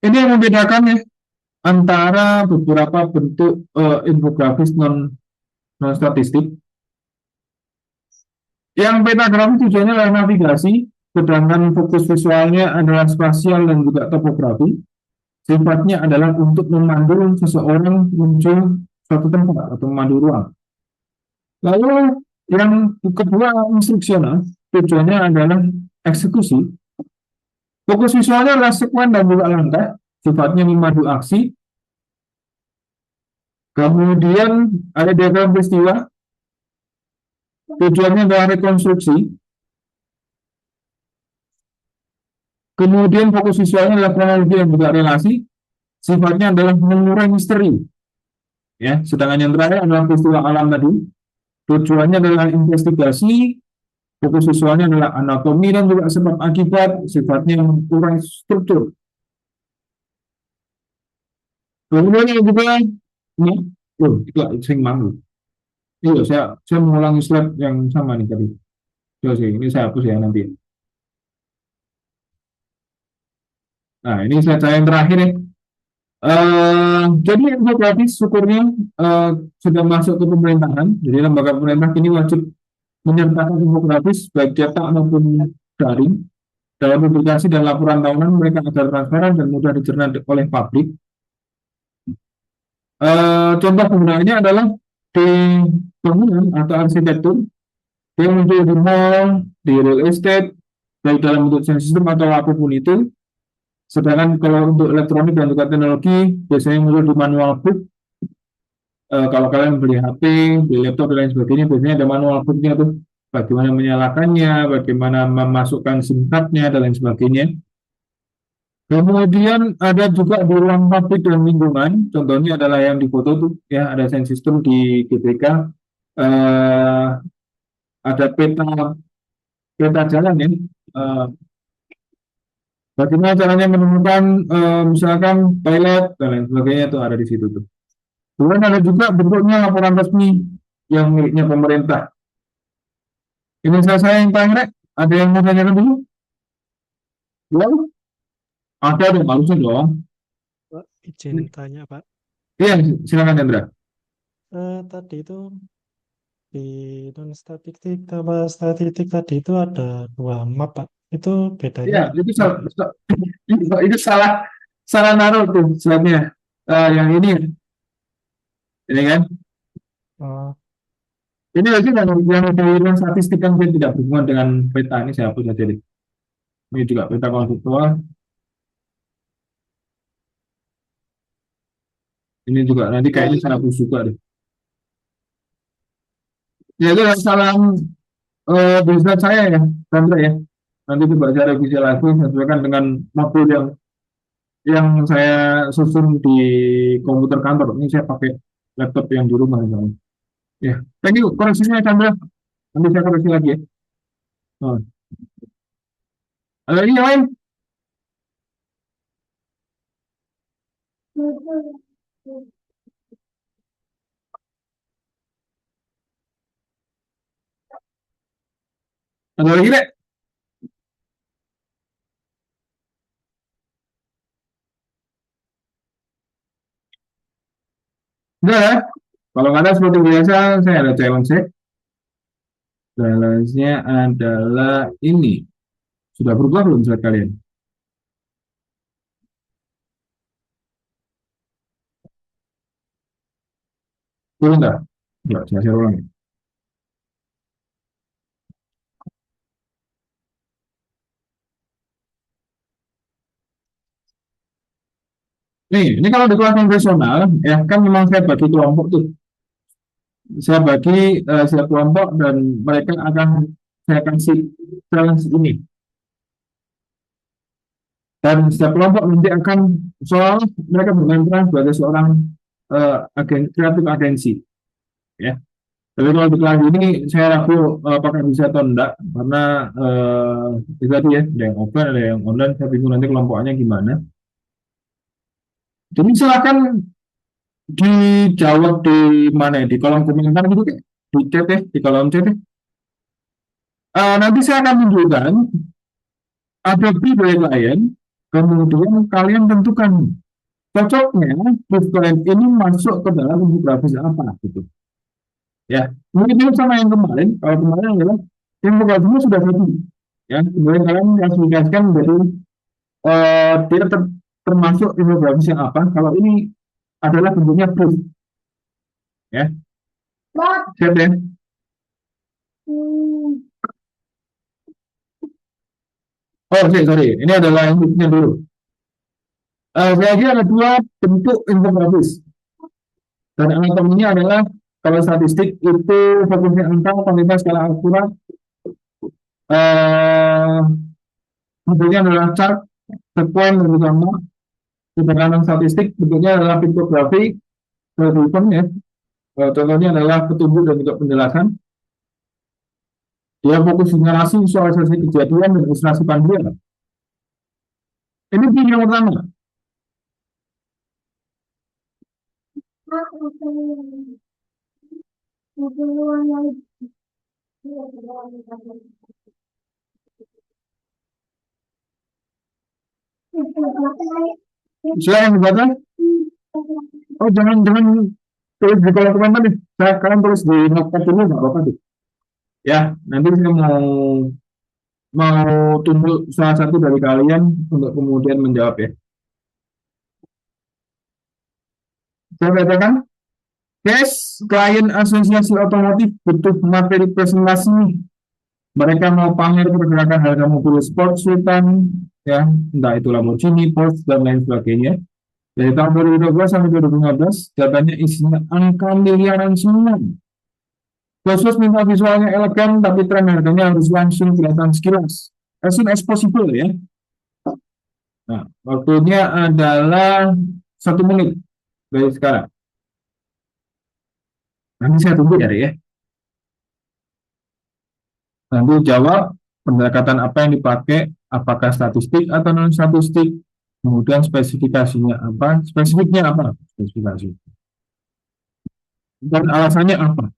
Ini yang membedakan ya antara beberapa bentuk infografis non statistik. Yang peta grafis tujuannya adalah navigasi, sedangkan fokus visualnya adalah spasial dan juga topografi. Sifatnya adalah untuk memandu seseorang menuju suatu tempat atau memandu ruang. Lalu yang kedua instruksional, tujuannya adalah eksekusi. Fokus visualnya adalah sekuen dan juga langkah, sifatnya memandu aksi. Kemudian ada diagram peristiwa, tujuannya adalah rekonstruksi. Kemudian fokus visualnya adalah kronologi dan juga relasi, sifatnya adalah mengurai misteri. Ya, sedangkan yang terakhir adalah peristiwa alam tadi, tujuannya adalah investigasi, fokus visualnya adalah anatomi dan juga sebab akibat, sifatnya mengurai struktur. Kemudian yang juga ini, itu sing malu. Iya, saya mengulangi slide yang sama nih tadi. Ini saya hapus ya nanti. Nah, ini saya yang terakhir ya. Jadi infografis syukurnya sudah masuk ke pemerintahan. Jadi lembaga pemerintah kini wajib menyertakan infografis baik cetak maupun daring dalam publikasi dan laporan tahunan mereka agar transparan dan mudah dicerna oleh publik. Contoh penggunaannya adalah di bangunan atau arsitektur yang muncul di mall, di real estate, baik dalam bentuk sound system atau apapun itu. Sedangkan kalau untuk elektronik dan juga teknologi biasanya muncul di manual book. Kalau kalian beli HP, beli laptop dan lain sebagainya, biasanya ada manual booknya tuh, bagaimana menyalakannya, bagaimana memasukkan SIM card-nya dan lain sebagainya. Kemudian ada juga di ruang publik dan lingkungan, contohnya adalah yang di foto tuh, ya ada sound system di GBK, eh, ada peta peta jalan ya. Eh, Bagaimana caranya menemukan misalkan toilet dan lain sebagainya itu ada di situ tuh. Kemudian ada juga bentuknya laporan resmi yang miliknya pemerintah. Ini saya yang paling rek. Ada yang mau tanyakan dulu? Belum? Ada dong, harusnya dong. Pak, izin tanya, Pak. Iya, silakan Hendra. Tadi itu di non statistik sama statistik tadi itu ada 2 map, Pak. Itu bedanya Iya, itu salah, itu salah salah naruh tuh slide-nya. Yang ini kan. oh, Ini lagi yang dari statistik kan dia tidak berhubungan dengan peta ini saya hapus aja deh. Ini juga peta konseptual. Ini juga nanti kayaknya saya hapus juga deh. Ya itu salam bisa saya ya, Sandra ya. Nanti coba saya revisi lagi sesuaikan dengan modul yang saya susun di komputer kantor. Ini saya pakai laptop yang di rumah misalnya. Ya, thank you koreksinya Sandra. Nanti saya koreksi lagi ya. Oh. Ada lagi yang lain? Ada lagi deh? Enggak ya? Kalau nggak ada seperti biasa, saya ada challenge ya. Challenge-nya adalah ini. Sudah berubah belum slide kalian? Belum enggak? Enggak, saya share ulang ya. Ini kalau di kelas konvensional, ya kan memang saya bagi kelompok tuh. Saya bagi setiap kelompok dan mereka akan saya kasih challenge ini. Dan setiap kelompok nanti akan soal mereka bermain peran sebagai seorang kreatif agensi. Ya. Tapi kalau di kelas ini saya ragu apakah bisa atau enggak karena itu tadi ya ada yang offline ada yang online. Saya bingung nanti kelompoknya gimana. Jadi silakan dijawab di mana ya, di kolom komentar gitu kayak di chat ya, di kolom chat ya. Nanti saya akan tunjukkan ada brief dari klien, kemudian kalian tentukan cocoknya brief klien ini masuk ke dalam infografis apa gitu. Ya, mungkin itu sama yang kemarin. Kalau kemarin adalah infografisnya sudah jadi, ya. Kemudian kalian klasifikasikan menjadi dia termasuk infografis yang apa. Kalau ini adalah bentuknya brief, ya. Siap ya. Oh, sorry. Ini adalah yang briefnya dulu. Saya kira ada 2 bentuk infografis. Dan anatominya adalah kalau statistik itu fokusnya angka, kuantitas, skala akurat. Bentuknya adalah chart, sequence, dan utama. Sedangkan statistik bentuknya adalah piktografi, grafisme ya. Contohnya adalah petunjuk dan juga penjelasan. Dia fokus narasi, visualisasi kejadian, dan ilustrasi panduan. Ini brief yang pertama. Silakan yang dibaca. Oh, jangan tulis di kolom komentar nih. Kalian tulis di notepad dulu nggak apa-apa deh. Ya, nanti saya mau tunggu salah satu dari kalian untuk kemudian menjawab ya. Saya katakan, yes, klien asosiasi otomotif butuh materi presentasi nih. Mereka mau pamer pergerakan harga mobil sport sultan, ya, entah itu Lamborghini, Porsche, dan lain sebagainya. Dari tahun 2012 sampai 2015, datanya isinya angka miliaran semua. Khusus minta visualnya elegan, tapi tren harganya harus langsung kelihatan sekilas. As soon as possible ya. Nah, waktunya adalah 1 menit dari sekarang. Nanti saya tunggu ya, Dek, ya. Nanti jawab pendekatan apa yang dipakai, apakah statistik atau non statistik, kemudian spesifikasinya apa, spesifiknya apa, spesifikasi, dan alasannya apa.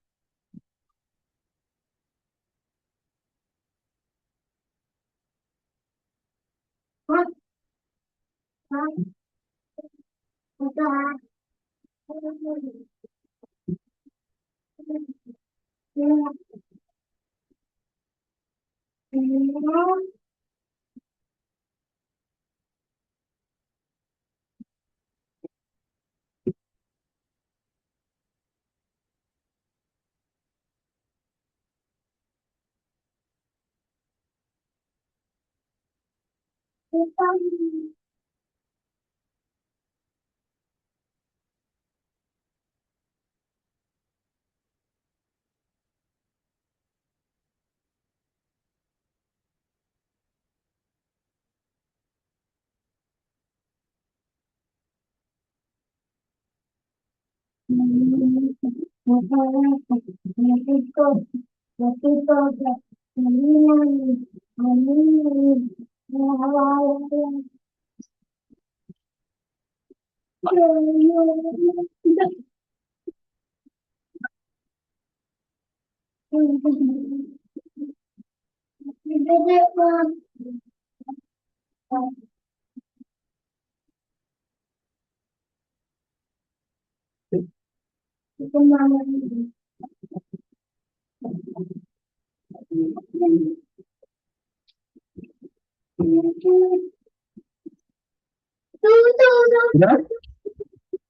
Ya,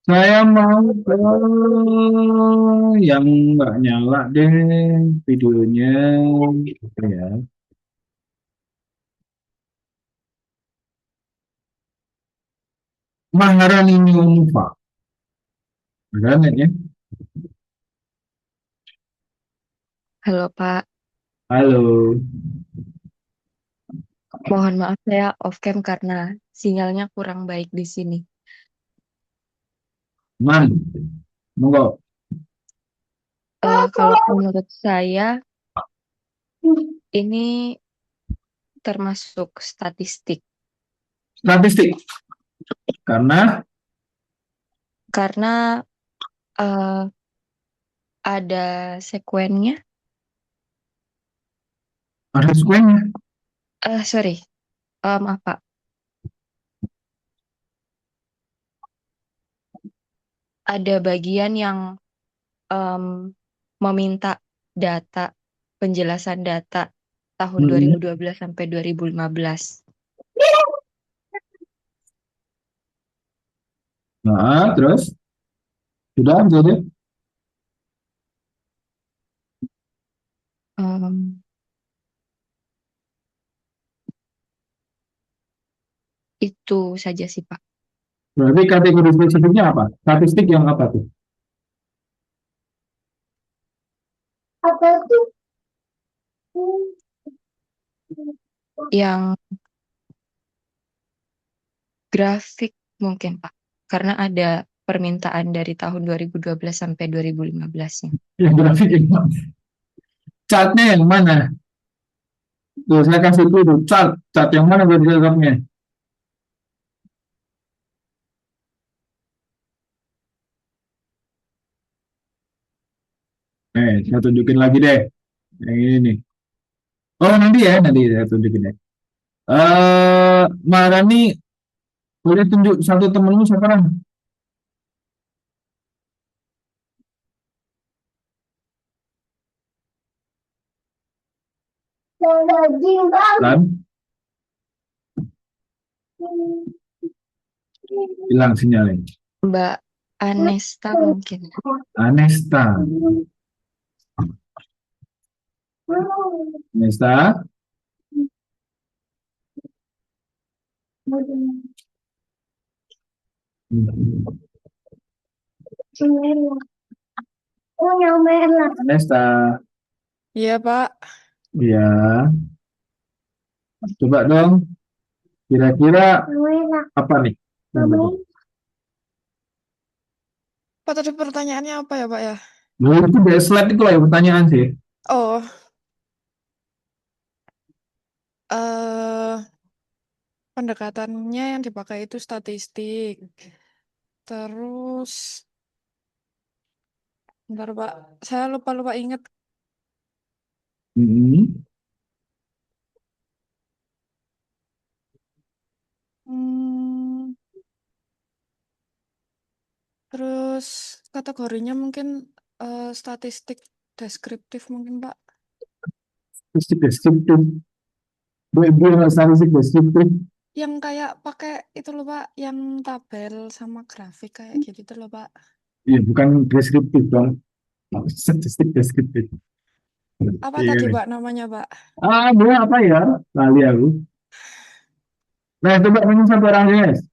saya mau ke yang nggak nyala deh videonya, gitu ya. Maharani Mufa, ada netnya? Halo Pak, Halo, mohon maaf saya off cam karena sinyalnya kurang baik di sini. man, monggo. Kalau menurut saya ini termasuk statistik Statistik, karena karena eh, ada sekuennya. ada sekuennya. Sorry, maaf Pak, ada bagian yang meminta data, penjelasan data tahun 2012 sampai 2015. Nah, terus sudah jadi. Em, itu saja sih Pak. Berarti kategori spesifiknya apa? Statistik yang apa tuh? Yang grafik mungkin Pak, karena ada permintaan dari tahun 2012 sampai 2015-nya. Yang grafik yang mana? Chartnya yang mana? Tuh, saya kasih dulu chart. Chart yang mana buat grafiknya? Saya tunjukin lagi deh. Yang ini nih. Oh, nanti saya tunjukin deh. Marani, boleh tunjuk satu temenmu siapa lah? Lan, hilang sinyalnya. Mbak Anesta mungkin. Anesta. Nesta. Nesta. Iya, Pak. Ya, coba dong. Kira-kira apa nih? Pak, tadi pertanyaannya apa ya, Pak ya? Nah, itu dari slide itu lah yang pertanyaan sih. Oh, eh pendekatannya yang dipakai itu statistik. Terus, bentar, Pak. Saya lupa-lupa ingat. Hmm. Hmm, terus kategorinya mungkin statistik deskriptif mungkin, Pak. Statistik deskriptif. Dia statistik deskriptif. Yang kayak pakai itu loh, Pak. Yang tabel sama grafik kayak gitu tuh loh, Pak. Iya, bukan deskriptif dong. Statistik deskriptif. Apa Iya tadi, nih. Pak, namanya, Pak? Dia apa ya? Lali aku. Nah, coba ngomong satu orang guys.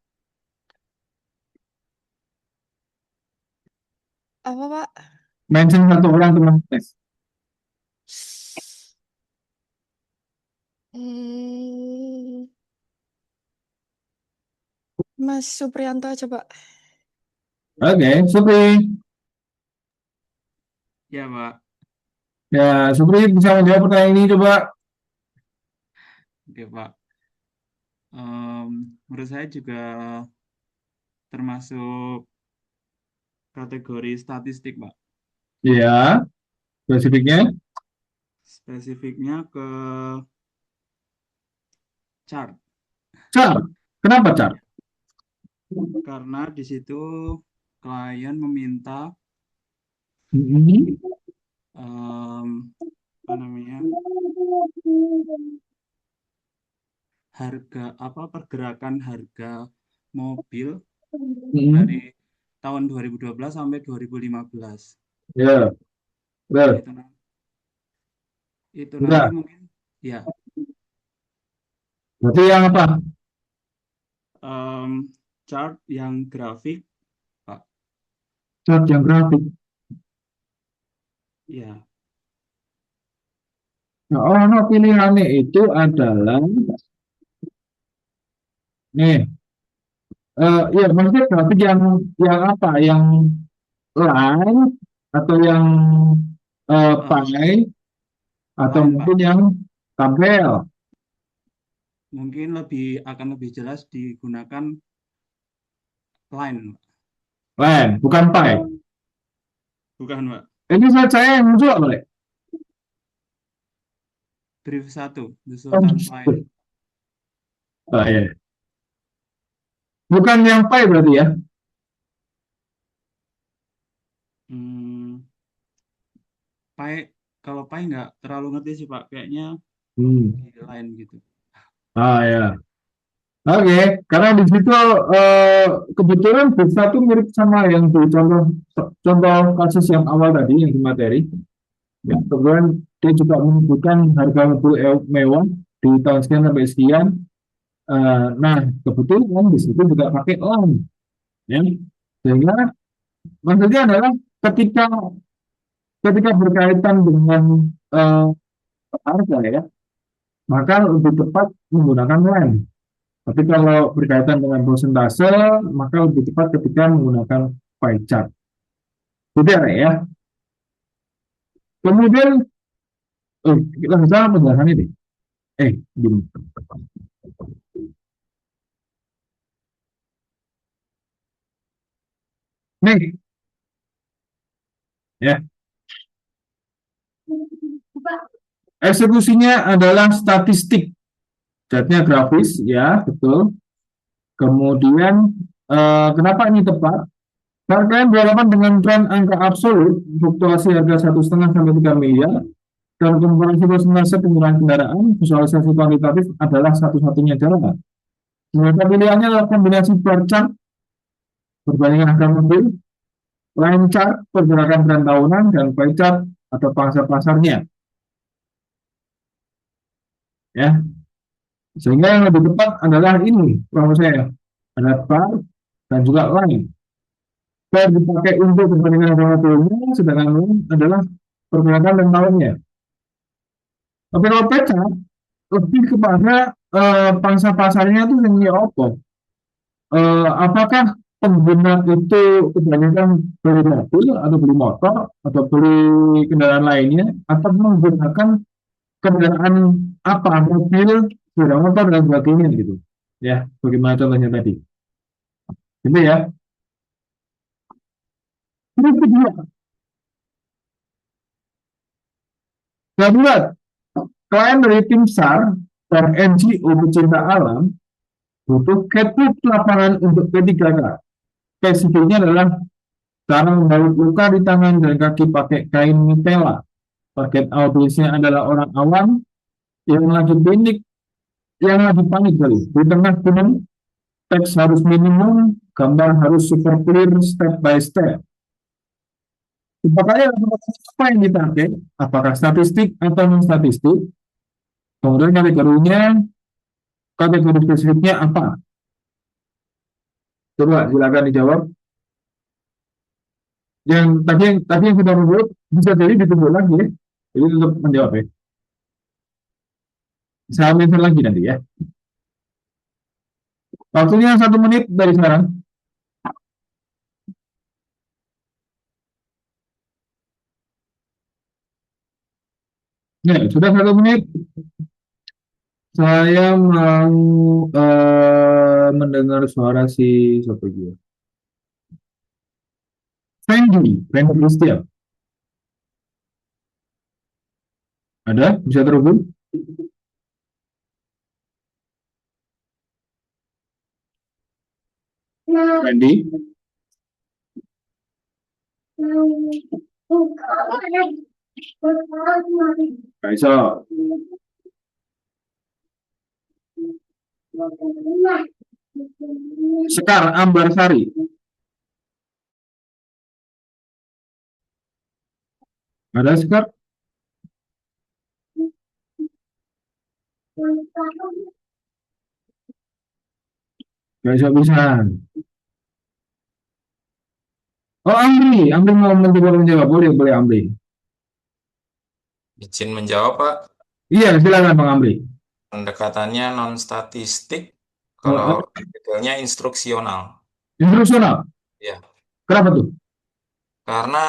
Apa, Pak? Mention satu orang teman guys. Hmm, Mas Supriyanto aja, Pak. Oke, Supri. Ya, Pak. Ya, Supri bisa menjawab pertanyaan ini coba. Oke, Pak. Menurut saya juga termasuk kategori statistik, Pak. Iya, spesifiknya. Spesifiknya ke chart. Chart. Kenapa chart? Karena di situ klien meminta Hmm. apa namanya, pergerakan harga mobil Hmm. dari tahun 2012 sampai 2015. Ya, betul. Itu Udah. nanti mungkin ya Berarti yang apa? chart yang grafik, Pak. Chart yang grafik. Ya, Nah, no, pilihannya itu adalah nih, ya maksudnya grafik yang apa? Yang line atau yang pie atau line, Pak. mungkin yang tabel. Mungkin akan lebih jelas digunakan line, Pak. Line, bukan pie. Bukan, Pak. Ini saya yang muncul boleh. Brief 1, Oh, Sultan Line. iya. Bukan yang pie berarti ya? Kalau pai nggak terlalu ngerti sih, Pak. Kayaknya Hmm. di line gitu. Ya. Oke, karena di situ kebetulan bisa tuh mirip sama yang di contoh kasus yang awal tadi yang di materi. Ya, kemudian dia juga menyebutkan harga mobil mewah di tahun sekian sampai sekian. Nah, kebetulan di situ juga pakai line, ya. Sehingga maksudnya adalah ketika ketika berkaitan dengan eh, harga ya, maka lebih tepat menggunakan line. Tapi kalau berkaitan dengan persentase, maka lebih tepat ketika menggunakan pie chart. Sudah ya. Kemudian, kita bisa penjelasan ini. Gini. Nih, ya. Eksekusinya adalah statistik. Chartnya grafis, ya, betul. Kemudian, kenapa ini tepat? Karena kalian berhadapan dengan tren angka absolut, fluktuasi harga 1,5 sampai 3 miliar, dan komparasi persentase penggunaan kendaraan, visualisasi kuantitatif adalah satu-satunya cara. Mereka pilihannya adalah kombinasi bar chart, perbandingan harga mobil, line chart, pergerakan tren tahunan, dan pie chart atau pangsa pasarnya. ya. Sehingga yang lebih tepat adalah ini kalau saya ada par dan juga line. Par dipakai untuk perbandingan volatilnya, sedangkan line adalah pergerakan dan lawannya. Tapi kalau pecah lebih kepada pangsa pasarnya itu yang apa? Apakah pengguna itu kebanyakan beli mobil atau beli motor atau beli kendaraan lainnya atau menggunakan kendaraan apa mobil, sepeda motor dan sebagainya gitu ya, bagaimana contohnya tadi gitu ya. Terus kedua, darurat. Klien dari tim SAR dan NGO pecinta alam butuh catwalk lapangan untuk P3K. Spesifiknya adalah cara membalut luka di tangan dan kaki pakai kain mitela. Target audiensnya adalah orang awam yang lagi panik, kali. Di tengah gunung, teks harus minimum, gambar harus super clear step by step. Apakah apa yang dipakai? Apakah statistik atau non statistik? Kemudian kategori spesifiknya apa? Coba silakan dijawab. Yang tadi yang sudah menjawab bisa jadi ditunggu lagi ya. Jadi tetap menjawab ya. Saya mention lagi nanti ya. Waktunya 1 menit dari sekarang. Ya, sudah 1 menit. Saya mau mendengar suara si siapa dia? Fendi Kristian. Ada? Bisa terhubung? Fendi? Kaisa. Sekar Ambarsari. Ada Sekar? Kaisa bisa. Oh, Amri mau mencoba menjawab. Boleh Amri. Izin menjawab, Pak. Iya, silakan Bang Amri. Pendekatannya non-statistik, kalau detailnya instruksional. Instruksional? Ya, Kenapa tuh? karena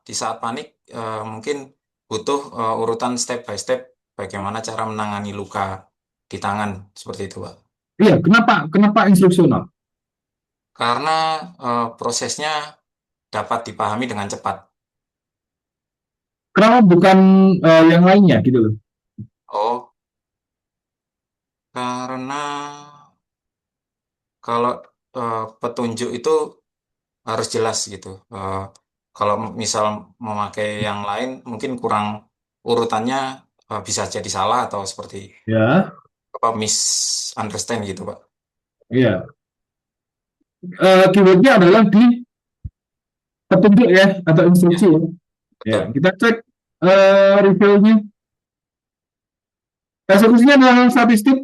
di saat panik mungkin butuh urutan step by step bagaimana cara menangani luka di tangan seperti itu, Pak. Iya, kenapa instruksional? Karena prosesnya dapat dipahami dengan cepat. Kenapa bukan yang lainnya gitu loh? Oh, karena kalau petunjuk itu harus jelas gitu. Kalau misal memakai yang lain mungkin kurang urutannya bisa jadi salah atau seperti Ya, misunderstand gitu, Pak. iya. Keywordnya adalah di petunjuk ya atau instruksi ya. Ya, Betul. kita cek reviewnya. Eksekusinya adalah statistik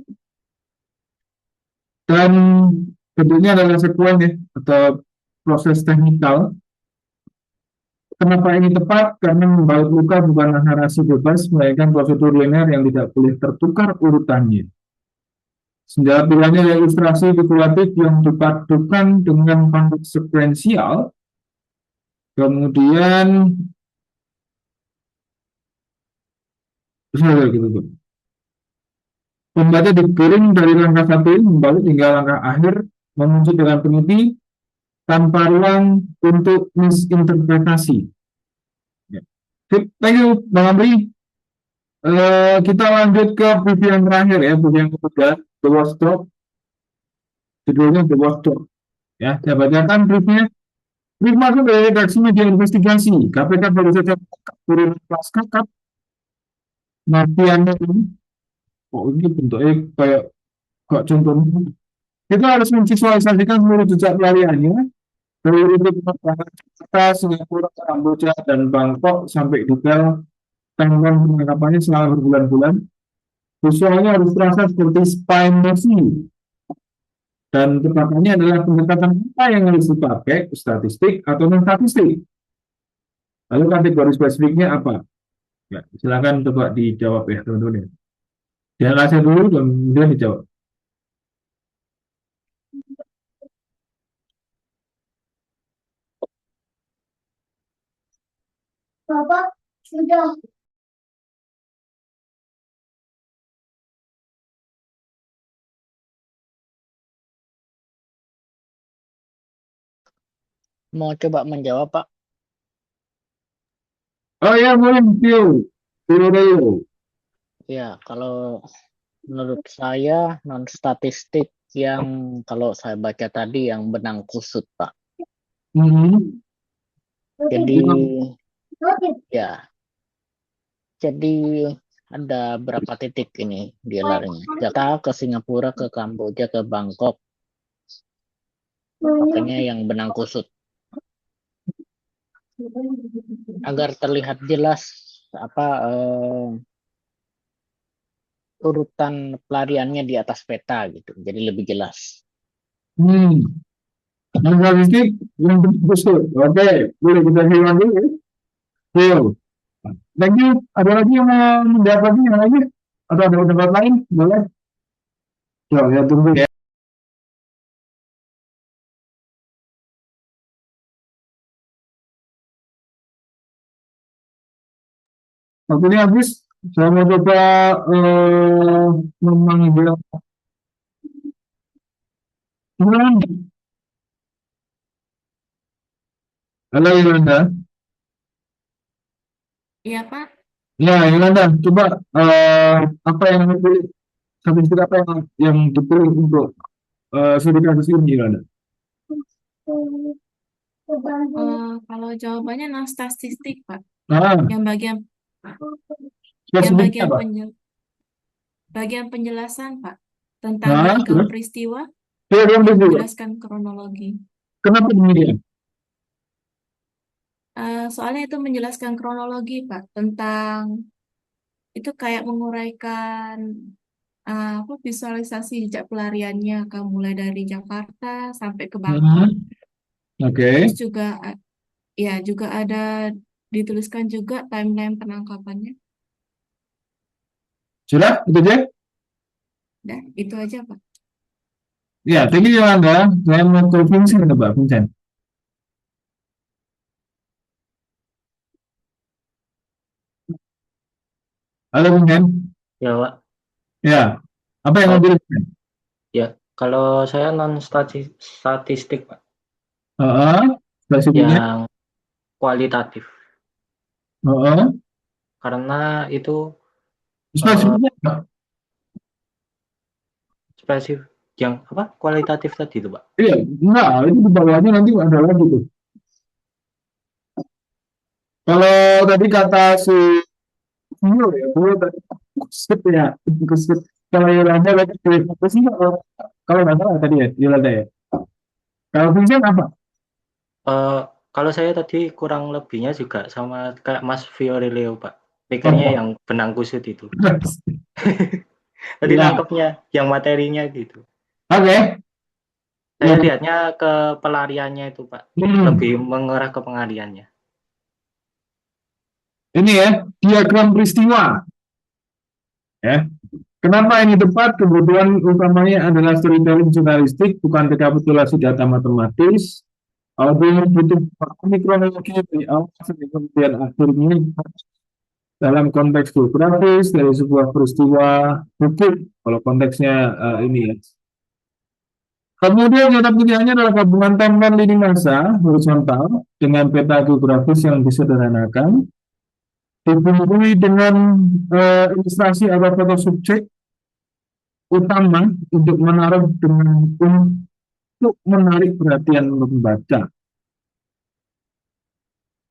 dan bentuknya adalah sekuen ya atau proses teknikal. Kenapa ini tepat? Karena membalut luka bukanlah narasi bebas, melainkan prosedur linear yang tidak boleh tertukar urutannya. Senjata pilihannya adalah ilustrasi spekulatif yang dipadukan dengan pangkat sekuensial. Kemudian gitu. Pembaca digiring dari langkah 1 membalut hingga langkah akhir, mengunci dengan teliti tanpa ruang untuk misinterpretasi. Ya. Thank you, Bang Amri. Kita lanjut ke preview yang terakhir ya, preview yang ketiga, The Watchdog. Judulnya The Watchdog. Ya, saya bacakan briefnya. Brief masuk dari redaksi media investigasi. KPK baru saja turun kelas kakap. Mafianya ini, ini bentuknya kayak gak contohnya. Kita harus memvisualisasikan seluruh jejak pelariannya dari rute penerbangan Jakarta, Singapura, Kamboja, dan Bangkok sampai detail tanggal penangkapannya selama berbulan-bulan. Visualnya harus terasa seperti spine motion. Dan pertanyaannya adalah pendekatan apa yang harus dipakai, statistik atau non statistik? Lalu kategori spesifiknya apa? Ya, silakan coba dijawab ya teman-teman ya. Dianalisa dulu dan kemudian dijawab. Bapak sudah. Mau coba menjawab, Pak? Oh ya, boleh, Tio. Tio. Ya, kalau menurut saya non statistik yang kalau saya baca tadi yang benang kusut, Pak. Mhm. Jadi ya, jadi ada berapa titik ini dia larinya. Jakarta ke Singapura, ke Kamboja, ke Bangkok. Makanya yang benang kusut. Agar terlihat jelas urutan pelariannya di atas peta gitu. Jadi lebih jelas. Non statistik yang besar. Oke, boleh kita hilang dulu ya. Tio. Thank you. Ada lagi yang mau menjawab lagi yang lagi? Atau ada tempat lain? Boleh. Coba ya tunggu ya. Waktunya habis. Saya mau coba memanggil Yolanda. Halo Yolanda. Iya, Pak. Ya Yolanda, coba apa yang dipilih, statistik apa yang dipilih untuk studi kasus ini Yolanda? Kalau jawabannya non statistik, Pak. Nah, Yang bagian spesifiknya apa? bagian penjelasan, Pak, tentang Nah, diagram terus? peristiwa Diagram yang peristiwa. menjelaskan kronologi. Kenapa demikian? Soalnya itu menjelaskan kronologi, Pak, tentang itu kayak menguraikan visualisasi jejak pelariannya, mulai dari Jakarta sampai ke Bangkok. Oke. Terus juga ada dituliskan juga timeline penangkapannya. Sudah? Itu aja? Dan itu aja, Pak. Ya, thank you Yolanda. Saya mau ke Vincent, Pak Vincent. Halo Vincent. Ya, Pak. Ya, apa yang mau pilih? Ya, kalau saya non statistik, Pak. Spesifiknya? Yang kualitatif. Karena itu Spesifiknya apa? spesifik yang apa? Kualitatif tadi itu, Pak. Iya, enggak, itu di bawahnya nanti ada lagi tuh. Kalau tadi kata si Vio ya, Vio tadi kusut ya, kusut. Kalau Yolanda lagi apa sih? Kalau nggak salah tadi ya, Yolanda ya. Kalau Vincent apa? Kalau saya tadi kurang lebihnya juga sama kayak Mas Fiorileo, Pak. Pikirnya yang benang kusut itu. Tadi Ya. nangkepnya yang materinya gitu. Oke. Saya lihatnya ke pelariannya itu, Pak. Lebih mengarah ke pelariannya. Ini ya, diagram peristiwa. Ya. Kenapa ini tepat? Kebutuhan utamanya adalah storytelling jurnalistik, bukan rekapitulasi data matematis. Audio butuh kronologi dari awal sampai kemudian akhirnya dalam konteks geografis dari sebuah peristiwa hukum. Kalau konteksnya ini ya. Kemudian cara pilihannya adalah gabungan timeline lini masa horizontal dengan peta geografis yang disederhanakan, dibumbui dengan ilustrasi atau foto subjek utama untuk menarik perhatian pembaca.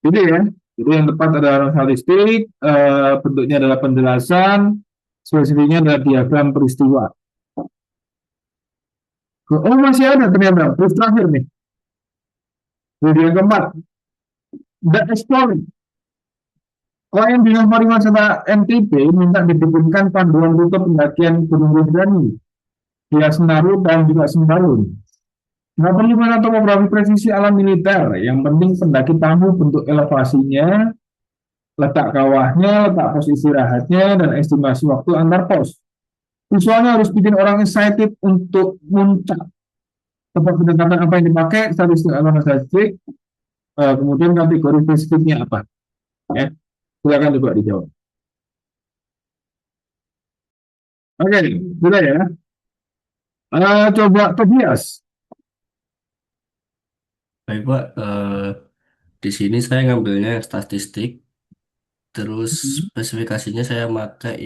Jadi ya, jadi yang tepat adalah statistik, bentuknya adalah penjelasan, spesifiknya adalah diagram peristiwa. Oh masih ada ternyata, terus terakhir nih. Jadi yang keempat, the exploring. Klien Dinas Pariwisata NTB minta dibikinkan panduan rute pendakian Gunung Rinjani, Via Senaru, dan juga Sembalun. Nggak perlu mana topografi presisi alam militer, yang penting pendaki tahu bentuk elevasinya, letak kawahnya, letak pos istirahatnya, dan estimasi waktu antar pos. Visualnya harus bikin orang excited untuk muncak. Tempat pendekatan apa yang dipakai, statistik atau statistik, kemudian kategori spesifiknya apa. Ya, silakan coba dijawab. Oke, sudah ya. Coba Tobias. Baik, Pak. Di sini saya ngambilnya yang statistik, terus spesifikasinya saya pakai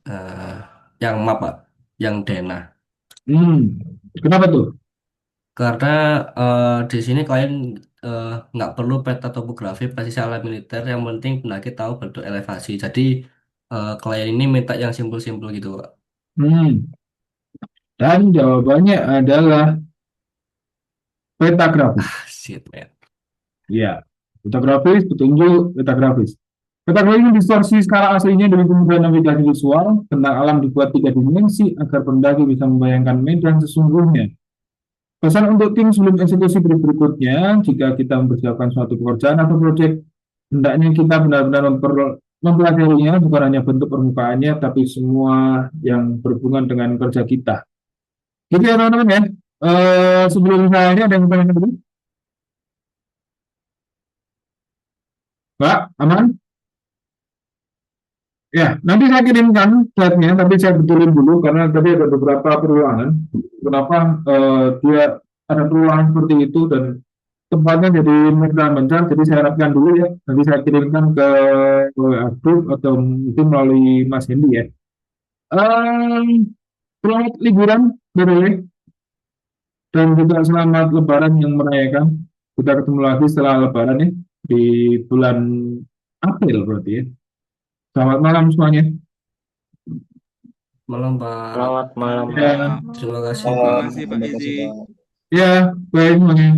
eh, yang map, Pak, yang denah. Kenapa tuh? Karena di sini klien nggak perlu peta topografi presisi alam militer, yang penting pendaki tahu bentuk elevasi. Jadi klien ini minta yang simpel-simpel gitu, Pak. Dan jawabannya adalah peta grafis. Shit, man. Iya, peta grafis, petunjuk, peta grafis. Peta grafis ini distorsi skala aslinya dari kemudahan navigasi visual tentang alam dibuat 3 dimensi agar pendaki bisa membayangkan medan sesungguhnya. Pesan untuk tim sebelum eksekusi berikutnya, jika kita mempersiapkan suatu pekerjaan atau proyek, hendaknya kita benar-benar mempelajarinya, bukan hanya bentuk permukaannya, tapi semua yang berhubungan dengan kerja kita. Gitu ya teman-teman ya. Sebelum saya ini ada yang bertanya dulu? Mbak, aman? Ya, nanti saya kirimkan slide-nya, tapi saya betulin dulu karena tadi ada beberapa perulangan. Kenapa dia ada perulangan seperti itu dan tempatnya jadi mencar, jadi saya harapkan dulu ya. Nanti saya kirimkan ke grup atau mungkin melalui Mas Hendy ya. Selamat liburan, BTW, dan juga selamat Lebaran yang merayakan. Kita ketemu lagi setelah Lebaran ya di bulan April berarti ya. Selamat malam semuanya. Malam, Pak. Selamat malam, Ya, Pak. Terima kasih, Terima Pak. kasih Pak Izi. ya, baik semuanya.